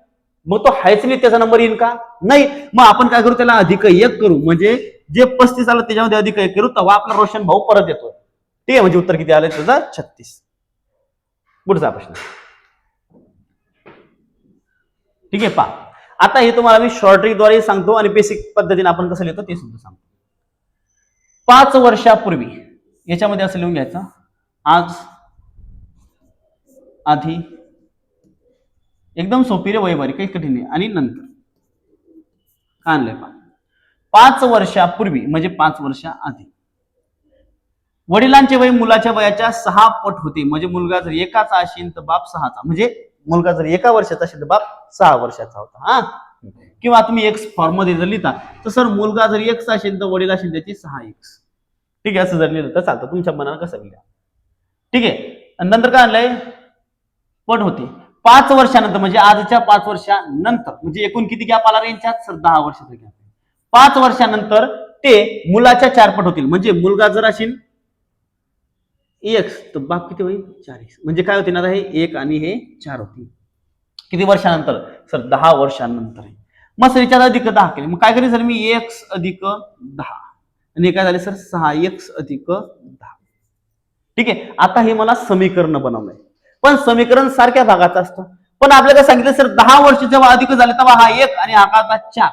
मग तो हायच नाही, त्याचा नंबर येईल का नाही. मग आपण काय करू, त्याला अधिक 1 करू, म्हणजे जे 35 आलं त्याच्यामध्ये अधिक 1 करू, तेव्हा आपला रोशन भाऊ परत येतोय. ठीक आहे, म्हणजे उत्तर किती आलं त्याचं 36. पुढचा प्रश्न. ठीक आहे, पहा आता हे तुम्हाला मी शॉर्ट ट्रिकद्वारे सांगतो आणि बेसिक पद्धतीने आपण कसं लिहितो ते सुद्धा सांगतो. 5 वर्षापूर्वी याच्यामध्ये असं लिहून घ्यायचं, आज आधी, एकदम सोपी रे वयवारी, काही कठीण नाही, आणि नंतर काय आणलंय पहा. 5 वर्षापूर्वी म्हणजे 5 वर्षाआधी वडिलांचे वय मुलाच्या वयाच्या 6 पट होते, म्हणजे मुलगा जर 1चा असेल तर बाप 6चा, म्हणजे मुलगा जर 1 वर्षाचा असेल तर बाप 6 वर्षाचा होता. हा, किंवा तुम्ही एक्स फॉर्म मध्ये जर लिहिता तर सर मुलगा जर 1चा असेल तर वडील असेल त्याची 6x. ठीक आहे, असं जर लिहिलं तर चालतं, तुमच्या मनाला कसं लिहा. ठीक आहे, आणि नंतर काय आणलंय, पट होते 5 वर्षानंतर, म्हणजे आजच्या 5 वर्षानंतर, म्हणजे एकूण किती गॅप आला यांच्यात सर 10 वर्षाचा गॅप. 5 वर्षानंतर ते मुलाच्या 4 पट होतील, म्हणजे मुलगा जर असेल x तर बाप किती होईल 4x, म्हणजे काय होते ना, हे 1 आणि हे 4 होतील. किती वर्षानंतर सर 10 वर्षानंतर. मग सर याच्यात अधिक 10 केले, मग काय करेल सर मी x अधिक 10 आणि काय झाले सर 6x अधिक 10. ठीक आहे, आता हे मला समीकरण बनवलंय, पण समीकरण सारख्या भागाचं असतं. पण आपल्याला सांगितलं सर 10 वर्ष जेव्हा अधिक झाले तेव्हा हा 1 आणि हा का 4,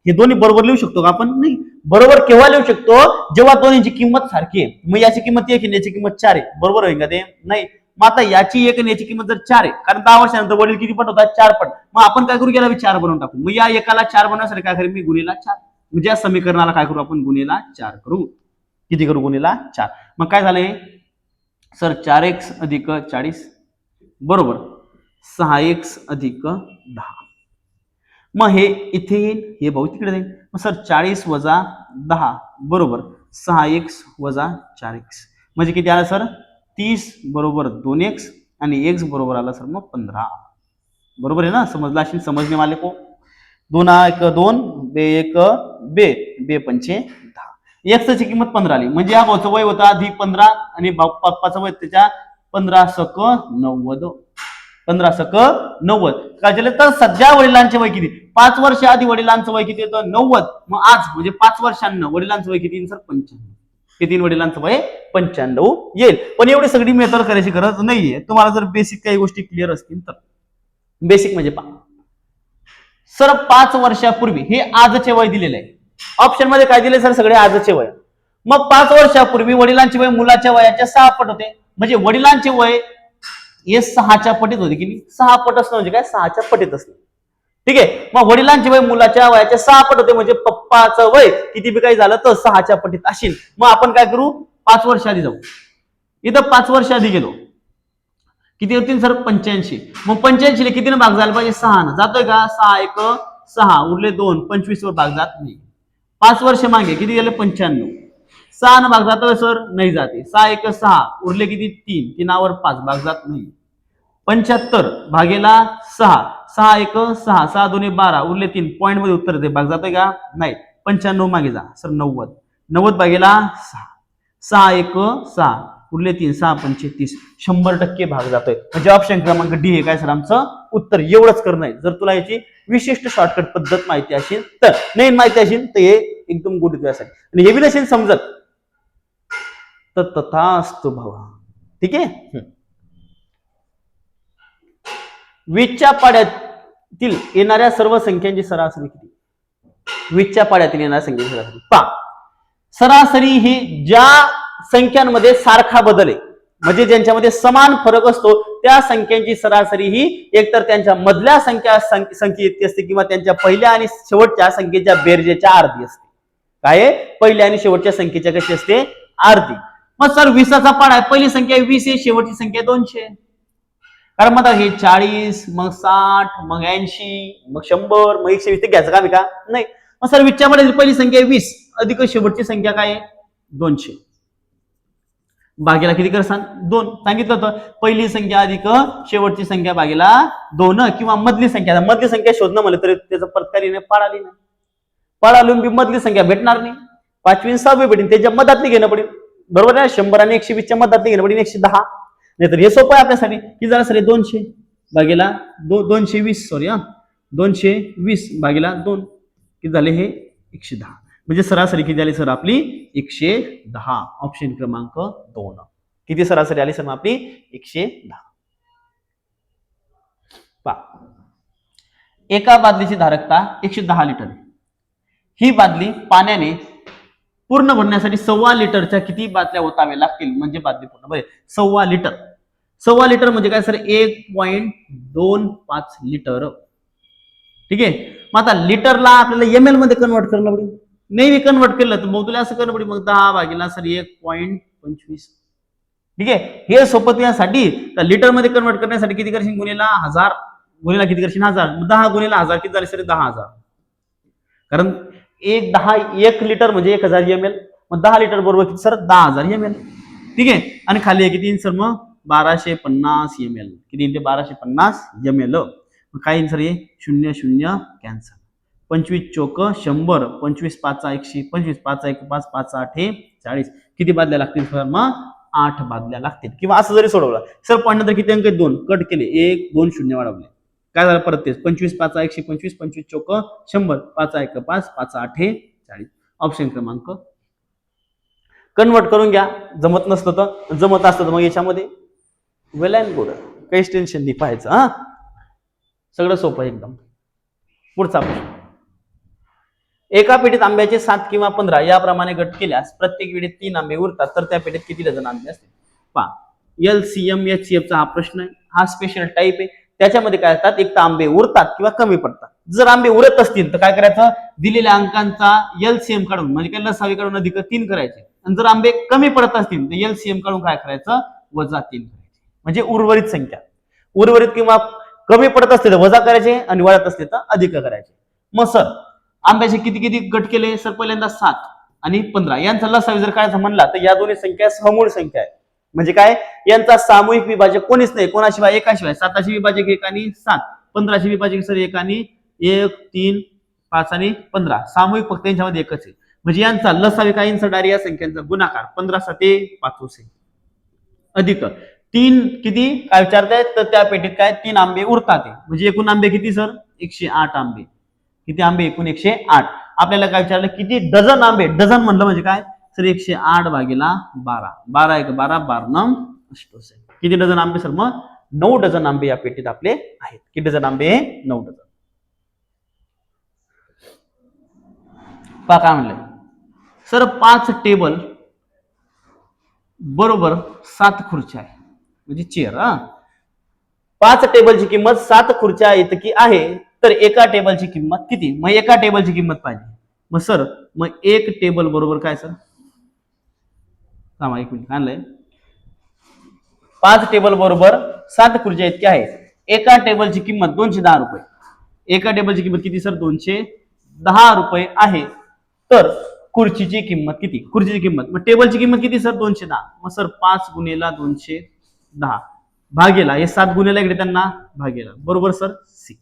हे दोन्ही बरोबर लिहू शकतो का आपण, नाही. बरोबर केव्हा लिहू शकतो, जेव्हा दोन्हीची किंमत सारखी आहे. मग याची किंमत 1 आहे याची किंमत 4 आहे, बरोबर होईल का ते, नाही. मग आता याची 1 आणि याची किंमत जर 4 आहे, कारण 10 वर्षानंतर वडील किती पट होतात 4 पट, मग आपण काय करू, गेला 4 बनवून टाकू. मग या एकाला 4 बनवण्यासाठी काय करेल मी गुणीला 4, म्हणजे या समीकरणाला काय करू आपण गुणीला 4 करू. किती करू गुणीला 4. मग काय झालंय सर 4x अधिक 40 बरोबर 6x अधिक 10. मग हे इथे येईल, हे भाऊ तिकडे जाईल, मग सर 40 वजा 10 बरोबर 6x वजा 4x, म्हणजे किती आलं सर 30 बरोबर 2x आणि x बरोबर आला सर मग 15. बरोबर आहे ना, समजला असेल, समजणे वाले को. 2 1 2 बे 1 बे बे 5 10, x ची किंमत 15 आली, म्हणजे या भाऊचं वय होतं आधी 15 आणि पप्पाचं वय त्याच्या 15 सक 90, 15 सक 90. काय झालं तर सध्या वडिलांचे वय किती, 5 वर्ष आधी वडिलांचं वय किती होतं 90, मग आज म्हणजे 5 वर्षांना वडिलांचं वय किती सर 95. किती वडिलांचं वय 95 येईल. पण एवढी सगळी मेथड करायची गरज नाहीये, तुम्हाला जर बेसिक काही गोष्टी क्लिअर असतील तर. बेसिक म्हणजे पहा सर 5 वर्षापूर्वी हे आजचे वय दिलेलं आहे, ऑप्शन मध्ये काय दिले सर सगळे आजचे वय. मग 5 वर्षापूर्वी वडिलांचे वय मुलाच्या वयाच्या 6 पट होते, म्हणजे वडिलांचे वय हे 6च्या पटीत होते की 6 पट असणं म्हणजे काय 6च्या पटीत असणं. ठीक आहे, मग वडिलांचे वय मुलाच्या वयाच्या 6 पट होते, म्हणजे पप्पाचं वय किती बी काही झालं तर 6च्या पटीत असेल. मग आपण काय करू 5 वर्ष आधी जाऊ, इथं 5 वर्ष आधी गेलो किती होतील सर 85. मग 85 ला कितीने भाग झाला पाहिजे 6 ने, जातोय का 6 1 6 उरले 2, 25 वर भाग जात नाही. 5 वर्ष मागे किती गेले 95, 6 ने भाग जातोय सर नाही जाते, 6 1 6 उरले किती 3, 3 5 भाग जात नाही. 75 भागेला 6, 6 1 6 6 2 12 उरले 3, पॉईंट मध्ये उत्तर दे, भाग जातोय का नाही. 95 मागे जा सर 90, 90 भागेला 6, 6 1 6 उरले 3 6 5 30, 100% भाग जातोय. म्हणजे ऑप्शन क्रमांक डी हे काय सर आमचं उत्तर. एवढंच करणं आहे. जर तुला याची विशिष्ट शॉर्टकट पद्धत माहिती असेल तर, नाही माहिती असेल तर हे एकदम गुड तुझ्यासाठी, आणि हे बी नसेल समजत तर तथास्तु भावा. ठीक आहे. 20च्या पाड्यातील येणाऱ्या सर्व संख्यांची सरासरी किती, 20च्या पाड्यातील येणाऱ्या संख्येची सरासरी पहा. सरासरी ही ज्या संख्यांमध्ये सारखा बदल आहे, म्हणजे ज्यांच्यामध्ये समान फरक असतो त्या संख्यांची सरासरी ही एकतर त्यांच्या मधल्या संख्ये इतकी असते किंवा त्यांच्या पहिल्या आणि शेवटच्या संख्येच्या बेरजेच्या अर्धी असते. काय पहिल्या आणि शेवटच्या संख्येच्या कशी असते अर्धी. मग सर 20चा पाडा आहे, पहिली संख्या 20 आहे, शेवटची संख्या 200. कारण मग हे 40 मग 60 मग 80 मग 100 मग 120 ते घ्यायचं का मी का नाही. मग सर 20च्या मध्ये पहिली संख्या 20 अधिक शेवटची संख्या काय 200. भागेला किती करसान 2 सांगितलं होतं. पहिली संख्या अधिक शेवटची संख्या भागेला 2 किंवा मधली संख्या. मधली संख्या शोधणं म्हणलं तरी त्याचं परतकारी नाही, पाड आली नाही. पाड आलून बी मधली संख्या भेटणार नाही. 5वी आणि 6वी भेटेल, त्याच्या मधातली घेणं पडेल. बरोबर आहे. 100 आणि 120च्या मधातली घेणं पडेल 110. नाहीतर हे सोपं आहे आपल्यासाठी. की जरा सर 200 भागेला 220 सॉरी 220 भागेला 2 किती झाले हे 110. म्हणजे सरासरी किती झाली सर आपली 110. ऑप्शन क्रमांक 2. किती सरासरी आली सर आपली 110. पहा, एका बादलीची धारकता 110 लिटर. ही बादली पाण्याने पूर्ण भरण्यासाठी 1.25 लिटरच्या किती बादल्या ओताव्या लागतील म्हणजे बादली पूर्ण बरे 1.25 लिटर. 1.25 लिटर म्हणजे काय सर 1.25 लिटर. ठीक आहे. मग आता लिटरला आपल्याला एम एल मध्ये कन्वर्ट करणं पडेल. नेहमी कन्वर्ट केलं तर मग तुला असं करणं पडेल मग 10 भागीला सर 1.25. ठीक आहे. हे सोपं यासाठी तर लिटर मध्ये कन्वर्ट करण्यासाठी किती करशील गुणेला 1000 गुणेला किती करशील 1000. 10 गुणेला 1000 किती झाले सर 10,000. कारण 1 लिटर म्हणजे 1000 ml. मग 10 लिटर बरोबर किती सर 10,000 ml. ठीक आहे. आणि खाली किती सर मग 1250 ml. किती येते 1250 ml. काय सर हे 0 0 कॅन्सल. 25 चोक 100 25 5 125 5 1 5 5 8 40. किती बादल्या लागतील सर मग 8 बादल्या लागतील. किंवा असं जरी सोडवलं सर पॉईंट नंतर किती अंक 2 कट केले 1 2 0 वाढवले काय झालं परत तेच 25 5 125 25 चोक 100 5 1 5 5 8 40. ऑप्शन क्रमांक कन्वर्ट करून घ्या. जमत नसतं तर जमत असतं तर मग याच्यामध्ये वेल अँड गुड. काहीच टेन्शन नाही पाहायचं. हा सगळं सोपं एकदम. पुढचा प्रश्न. एका पेटीत आंब्याचे 7 किंवा 15 याप्रमाणे गट केल्यास प्रत्येक वेळी 3 आंबे उरतात तर त्या पेटीत किती डझन आंबे असतील. पहा LCM HCF चा हा प्रश्न आहे. हा स्पेशल टाईप आहे. त्याच्यामध्ये काय असतात एक तर आंबे उरतात किंवा कमी पडतात. जर आंबे उरत असतील तर काय करायचं दिलेल्या अंकांचा LCM काढून म्हणजे काय लसावी काढून अधिक 3 करायचे. आणि जर आंबे कमी पडत असतील तर LCM काढून काय करायचं वजा 3 करायचे. म्हणजे उर्वरित संख्या उर्वरित किंवा कमी पडत असते तर वजा करायचे आणि वाढत असते तर अधिक करायचे. मग सर आंब्याचे किती किती गट केले सर पहिल्यांदा 7 आणि 15 यांचा लसावी जर काढायचा म्हणला तर या दोन्ही संख्या समूळ संख्या आहे. म्हणजे काय यांचा सामूहिक विभाजक कोणीच नाही कोणाशिवाय एकाशिवाय. 7चे विभाजक 1 आणि 7 15चे विभाजक सर 1 आणि 1 3 5 आणि 15 सामूहिक फक्त यांच्यामध्ये एकच आहे. म्हणजे यांचा लसावी काय यांचा डायरेक्ट या संख्यांचा गुणाकार 15 7 5 अधिक 3 किती काय विचारतायत तर त्या पेटीत काय 3 आंबे उरतात. म्हणजे एकूण आंबे किती सर 108 आंबे. किती आंबे एकूण 108. आपल्याला काय विचारलं किती डझन आंबे. डझन म्हणलं म्हणजे काय सर 108 भागीला 12 12 1 12 12 68. किती डझन आंबे सर मग 9 डझन आंबे या पेटीत आपले आहेत. किती डझन आंबे 9 डझन. पहा काय म्हणलं सर 5 टेबल बरोबर 7 खुर्च्या आहे म्हणजे चेअर. 5 टेबलची किंमत 7 खुर्च्या इतकी आहे तर एका टेबलची किंमत किती. मग एका टेबलची किंमत पाहिजे. मग सर मग एक टेबल बरोबर काय सर थांबा 1 मिनिट आणलंय. 5 टेबल बरोबर 7 खुर्च्या इतकी आहे. एका टेबलची किंमत 210 रुपये. एका टेबलची किंमत किती सर 210 रुपये आहे. तर खुर्चीची किंमत किती. खुर्चीची किंमत मग टेबलची किंमत किती सर 210. मग सर 5 गुणेला 210 भागेला हे 7 गुणेला इकडे त्यांना भागेला बरोबर सर सी.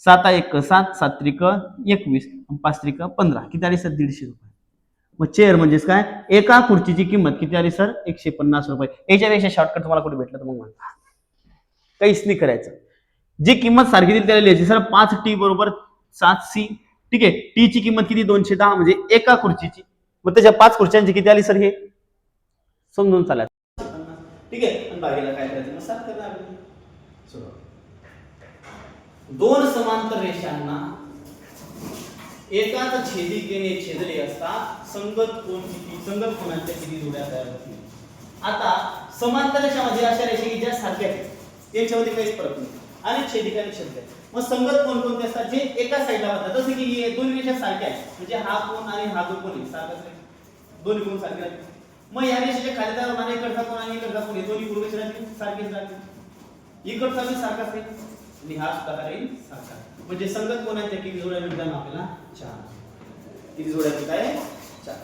7 1 7 7 त्रिक 21 5 त्रिक 15 किती आली सर 150 रुपये. मग चेअर म्हणजेच काय एका खुर्चीची किंमत किती आली सर 150 रुपये. याच्यापेक्षा शॉर्टकट तुम्हाला कुठे भेटलं तर मग म्हणता काहीच नाही करायचं. जी किंमत सारखी दिली त्याला लिहायची सर 5T बरोबर 7C. ठीक आहे. टी ची किंमत किती 210 म्हणजे एका खुर्चीची. मग त्याच्या 5 खुर्च्यांची किती आली सर हे समजून चालायचं. ठीक आहे. आणि भागीला काय करायचं मग 7 करणार. दोन समांतर रेषांना एकाच छेदिकेने छेदले असता संगत कोण किती संगत कोणाच्या किती जोड्या तयार होतील. आता समांतर रेषामध्ये अशा रेषा ज्या सारख्या आहेत यांच्यामध्ये काहीच फरक नाही आणि छेदिकाने छेदले. मग संगत कोण कोणते असतात जे एका साईडला होतात. जसं की हे दोन रेषा सारख्या आहेत म्हणजे हा कोण आणि हा जो कोण सारखाच आहे. दोन्ही कोण सारखे आहेत. मग या रेषेच्या खाली जाऊन इकडचा कोण आणि इकडचा कोण दोन्ही पूर्व सारखेच राहतील. इकडचा बी सारखाच आहे आणि हा सुद्धा राहील सारखा. म्हणजे संगत कोणाच्या किती जोड्या मिळतात आपल्याला 4. किती जोड्या काय 4.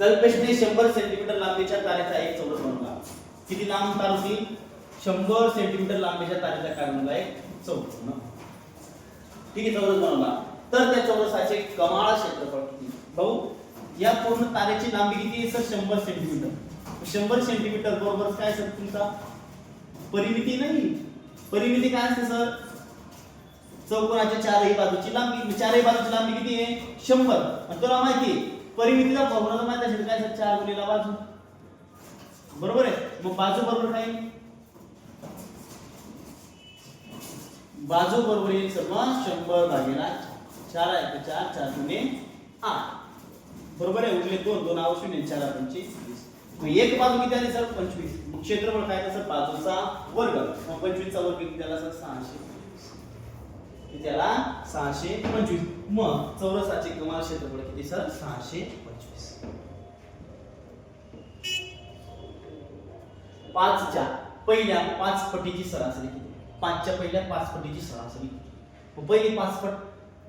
कल्पेशने 100 सेंटीमीटर लांबीच्या तारेचा एक चौरस बनवला. किती लांब तार होती? 100 सेंटीमीटर लांबीच्या तारेचा काय बनवला? एक चौरस. ठीक आहे, चौरस बनवला. तर त्या चौरसाचे कमाळ क्षेत्रफळ किती? भाऊ या पूर्ण तारेची लांबी किती आहे सर? 100 सेंटीमीटर. 100 सेंटीमीटर बरोबर काय सर तुमचा? परिमिती नाही. परिमिती काय असते सर? चौकोनाच्या चारही बाजूची लांबी. चारही बाजूची लांबी किती आहे? 100. आणि तुला माहिती आहे परिमितीचा फॉर्म्युला माहिती असेल काय सर? 4 गुणिले बाजू. बरोबर आहे. मग बाजू बरोबर काय? बाजू बरोबर येईल सर मग 100 भागिले 4 आहे 4 4 गुणे 8. बरोबर आहे. उरले 2 2 आवश्यक 4 5 20. मग एक बाजू किती आली सर? 25. मग क्षेत्रफळ काय सर? बाजूचा वर्ग. मग 25 चा वर्ग किती आला सर? 600. त्याला 625. मग चौरसाचे कमाल क्षेत्रफळ किती सर? 625. 5 च्या पहिल्या 5 पटीची सरासरी किती? 5 च्या पहिल्या 5 पटीची सरासरी. मग पहिली 5 पट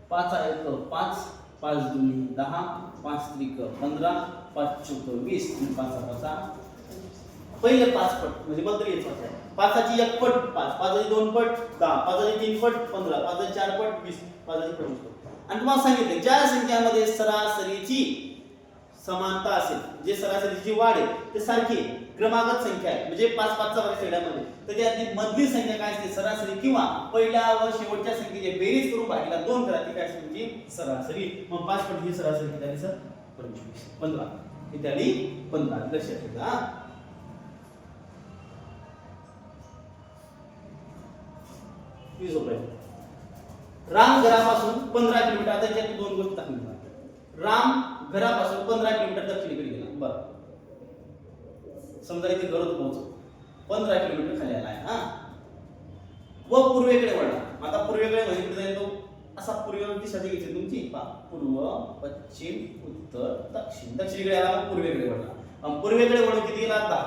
5 आहे तर 5 5 दुनी 10 5 त्रिक 15 5 चौक 20 5 5 पहिले 5 पट म्हणजे बदल येत होता. 5ची 1 पट 5 5ची 2 पट 10 5ची 3 पट 15 5ची 4 पट 20 5ची 25 पट. आणि तुम्हाला सांगितले ज्या संख्यामध्ये सरासरीची समानता असेल, जे सरासरीची वाढ आहे ते सारखी क्रमागत संख्या आहे म्हणजे 5 5 चा वर्ग छेड्यामध्ये, तर त्यातली मधली संख्या काय असते? सरासरी किंवा पहिल्या व शेवटच्या संख्येचे बेरीज करून भागीला 2 करा ती काय असते? म्हणजे सरासरी. मग 5 पट ही सरासरी किती आली सर? 25 15 किती आली? 15. लक्षात ठेवा. राम घरापासून 15 किलोमीटर. आता याच्यात 2 गोष्टी टाकल्या. राम घरापासून 15 किलोमीटर दक्षिणेकडे गेला. बरं, समजा इथे घर पोहोचलो 15 किलोमीटर खाली आला आहे. व पूर्वेकडे वळला. आता पूर्वेकडे म्हणजे कुठे जाईल तो? असा पूर्वेकडे दिशा घ्यायची तुमची. पूर्व पश्चिम उत्तर दक्षिण. दक्षिणेकडे आला मग पूर्वेकडे वळला. पूर्वेकडे वळून किती गेला? 10.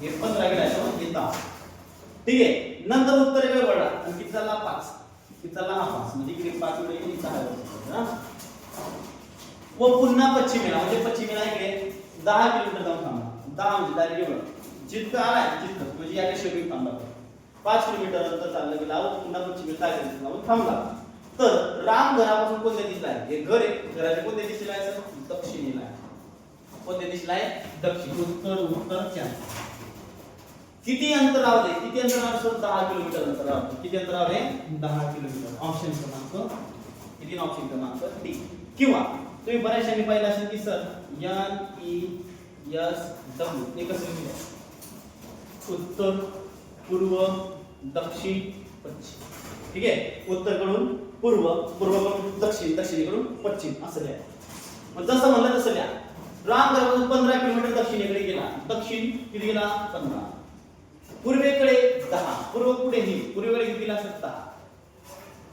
हे 15 गेला हे 10. ठीक आहे. नंतर उत्तरेकडे वळला आणि किती झाला? 5. किती झाला? 5 म्हणजे इकडे 5 वेळे किती? 6 वेळे. व पुन्हा पश्चिमेला म्हणजे पश्चिमेला इकडे 10 किलोमीटर जाऊन थांबला. 10 म्हणजे डायरेक्ट एवढं जितकं आलाय तितकं म्हणजे या शेवटी थांबला. 5 किलोमीटर अंतर चाललं गेला व पुन्हा पश्चिमेला जाऊन थांबला. तर राम घरापासून कोणत्या दिशेला आहे? हे घर आहे. घराच्या कोणत्या दिशेला आहे सर? दक्षिणेला आहे. कोणत्या दिशेला आहे? दक्षिण. उत्तर उत्तर चार. किती अंतरावर आहे? किती अंतरावर सर? 10 किलोमीटर अंतरावर. किती अंतरावर आहे? 10 किलोमीटर. ऑप्शन क्रमांक किती? ऑप्शन क्रमांक डी. किंवा तुम्ही बऱ्याचशाने पाहिलं असेल की सर NESW हे कसं लिहिलं? उत्तर पूर्व दक्षिण पश्चिम. ठीक आहे. उत्तरकडून पूर्व, पूर्वकडून दक्षिण, दक्षिणेकडून पश्चिम असं लिहा. मग जसं म्हणलं तसं लिहा. राम घरापासून 15 किलोमीटर दक्षिणेकडे गेला. दक्षिण किती गेला? 15. पूर्वेकडे 10. पूर्व पुढे ही पूर्वेकडे किती गेला? 10.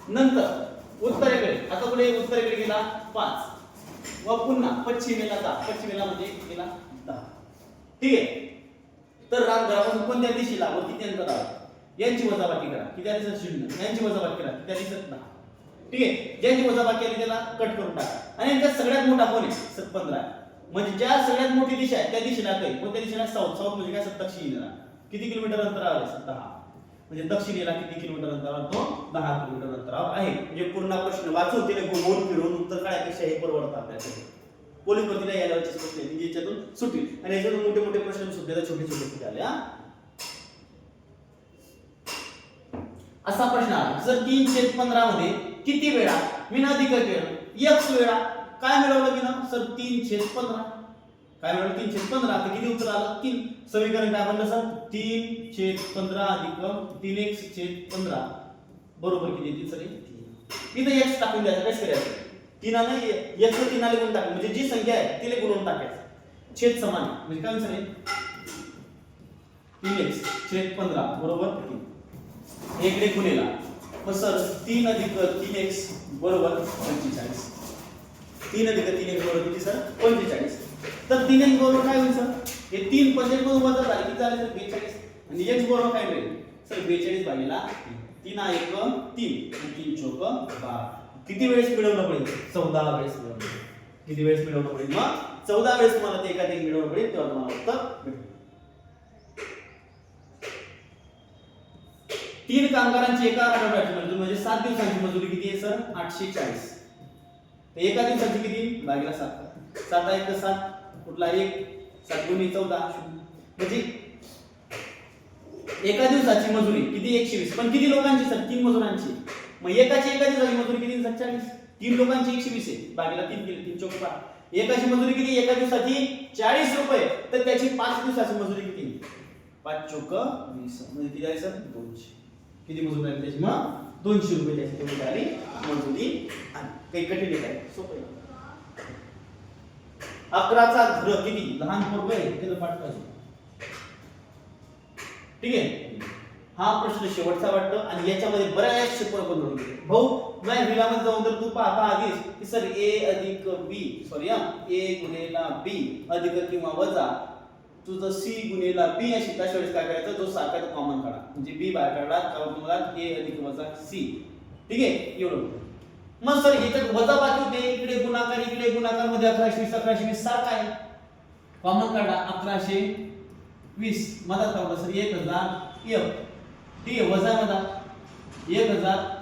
नंतर उत्तरेकडे आता पुढे उत्तरेकडे गेला 5 व पुन्हा पश्चिमेला 10. पश्चिमेला म्हणजे गेला 10. ठीक आहे. तर राम घरापासून कोणत्या दिशेला व किती अंतरावर यांची वजाबाकी करा. किती आली सर? 0. यांची वजाबाकी करा. किती आली सर? 10. ठीक आहे. ज्यांची वजाबाकी आली त्याला कट करून टाका. आणि यांच्यात सगळ्यात मोठा कोण आहे? सर 15 आहे. म्हणजे ज्या सगळ्यात मोठी दिशा आहे त्या दिशेला काही कोणत्या दिशेला? साऊथ. साऊथ म्हणजे काय सर? दक्षिणेला. किती किलोमीटर अंतरावर आहे सर? 10. म्हणजे दक्षिणेला किती किलोमीटर अंतरावर? तो 10 किलोमीटर अंतरावर आहे. म्हणजे पूर्ण प्रश्न वाचून तिने घुमवून फिरवून उत्तर काढण्यापेक्षा हे परवडतं आपल्याला. पोलीस भरतीला यायला प्रश्न आहे म्हणजे याच्यातून सुटेल. आणि याच्यातून मोठे मोठे प्रश्न सुटले तर छोटे छोटे सुटे आले. असा प्रश्न आला जर 3/15 मध्ये किती वेळा विनाधिक केलं? x वेळा. काय मिळवलं विना सर? 3/15. काय मिळवलं? 3/15. आता किती उत्तर आलं? 3. समीकरण काय बनलं सर? 3/15 अधिक 3x/15 बरोबर किती येते सर? 3. इथे x टाकून द्यायचं. काय करायचं? 3 आले x ला 3 आले गुणून टाकायचं. म्हणजे जी संख्या आहे तिला गुणून टाकायचं. छेद समान आहे. म्हणजे काय सर? 3x/15 बरोबर 3. इकडे गुणेला मग सर 3 अधिक 3x बरोबर 45. 3 अधिक 3x बरोबर किती सर? 45. तर 3x बरोबर काय होईल सर? हे 3 45 मधून वजा झाले किती झाले सर? 42. आणि x बरोबर काय मिळेल सर? 42 भागिले 3. 3 1 3 3 चौक 12. किती वेळेस मिळवणं पडेल? 14 वेळेस मिळवणं. किती वेळेस मिळवणं पडेल? मग 14 वेळेस तुम्हाला ते एका ठिकाणी मिळवून पडेल तेव्हा तुम्हाला उत्तर मिळेल. 3 कामगारांची एका आठवड्याची मजुरी म्हणजे 7 दिवसांची मजुरी किती आहे सर 840. तर एका दिवसाची किती भागिले 7. 7 1 7 कुठला 1 7 गुणिले 14 म्हणजे एका दिवसाची मजुरी किती 120. पण किती लोकांची सर 3 मजुरांची. मग एका दिवसाची मजुरी किती 40. 3 लोकांची 120 आहे भागिले 3 केले 3 चौक 12. एकाची मजुरी किती एका दिवसाची 40 रुपये. तर त्याची 5 दिवसाची मजुरी किती 5 चौक 20 म्हणजे किती आहे सर 200. किती मजुरी आली त्याची मग 200 रुपये त्याची तेवढी आली मजुरी. काही कठीण आहे सोपं आहे. 11चा घन किती लहान पोरग आहे त्याला पाठवायचं. ठीक आहे. हा प्रश्न शेवटचा वाटतो आणि याच्यामध्ये बऱ्याचशे प्रकार जोडून गेले. भाऊ मैं विलामध्ये जाऊन तर तू पाहता आधीच की सर a अधिक b सॉरी a गुणिले b अधिक किंवा वजा तुझं c गुणिले b अशी त्या वेळेस काय करायचं जो सारखा तो कॉमन काढा म्हणजे b बाहेर काढला तर तुम्हाला a अधिक वजा c. ठीक आहे एवढं. मग सर इथे वजा बाकी होते इकडे गुणाकार मध्ये 1120 सारखा आहे कॉमन काढा 1120 मधात काढला सर 1000 f ठीक आहे वजा मधा 1000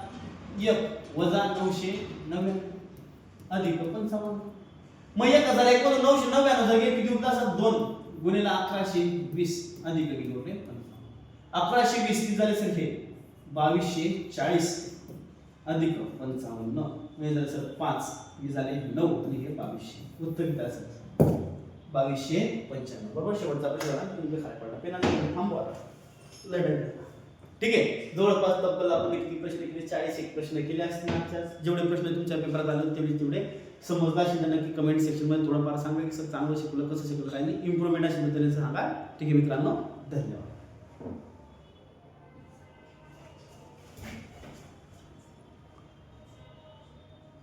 f वजा 999 अधिक 55. मग 1000 1 मध्ये 999 जर किती होतं असं 2 गुणिले 1120 अधिक किती होते 1120 किती झाले सर हे 2240 अधिक 55 म्हणजे झाले सर 5 हे झाले 9 आणि हे 2200. उत्तर किती असेल 2295. बरोबर. शेवटचा प्रश्न झाला तुम्ही खाली पडला पेन थांबवा लढत. ठीक आहे. जवळपास तब्बल आपण किती प्रश्न केले 41 प्रश्न केले असतील. आजच्या जेवढे प्रश्न तुमच्या पेपरात आले तेवढे समजला असेल तर नक्की कमेंट सेक्शन मध्ये थोडंफार सांगा की सर चांगलं शिकवलं कसं शिकवलं काय नाही इम्प्रूव्हमेंट असेल तर सांगा. ठीक आहे मित्रांनो धन्यवाद.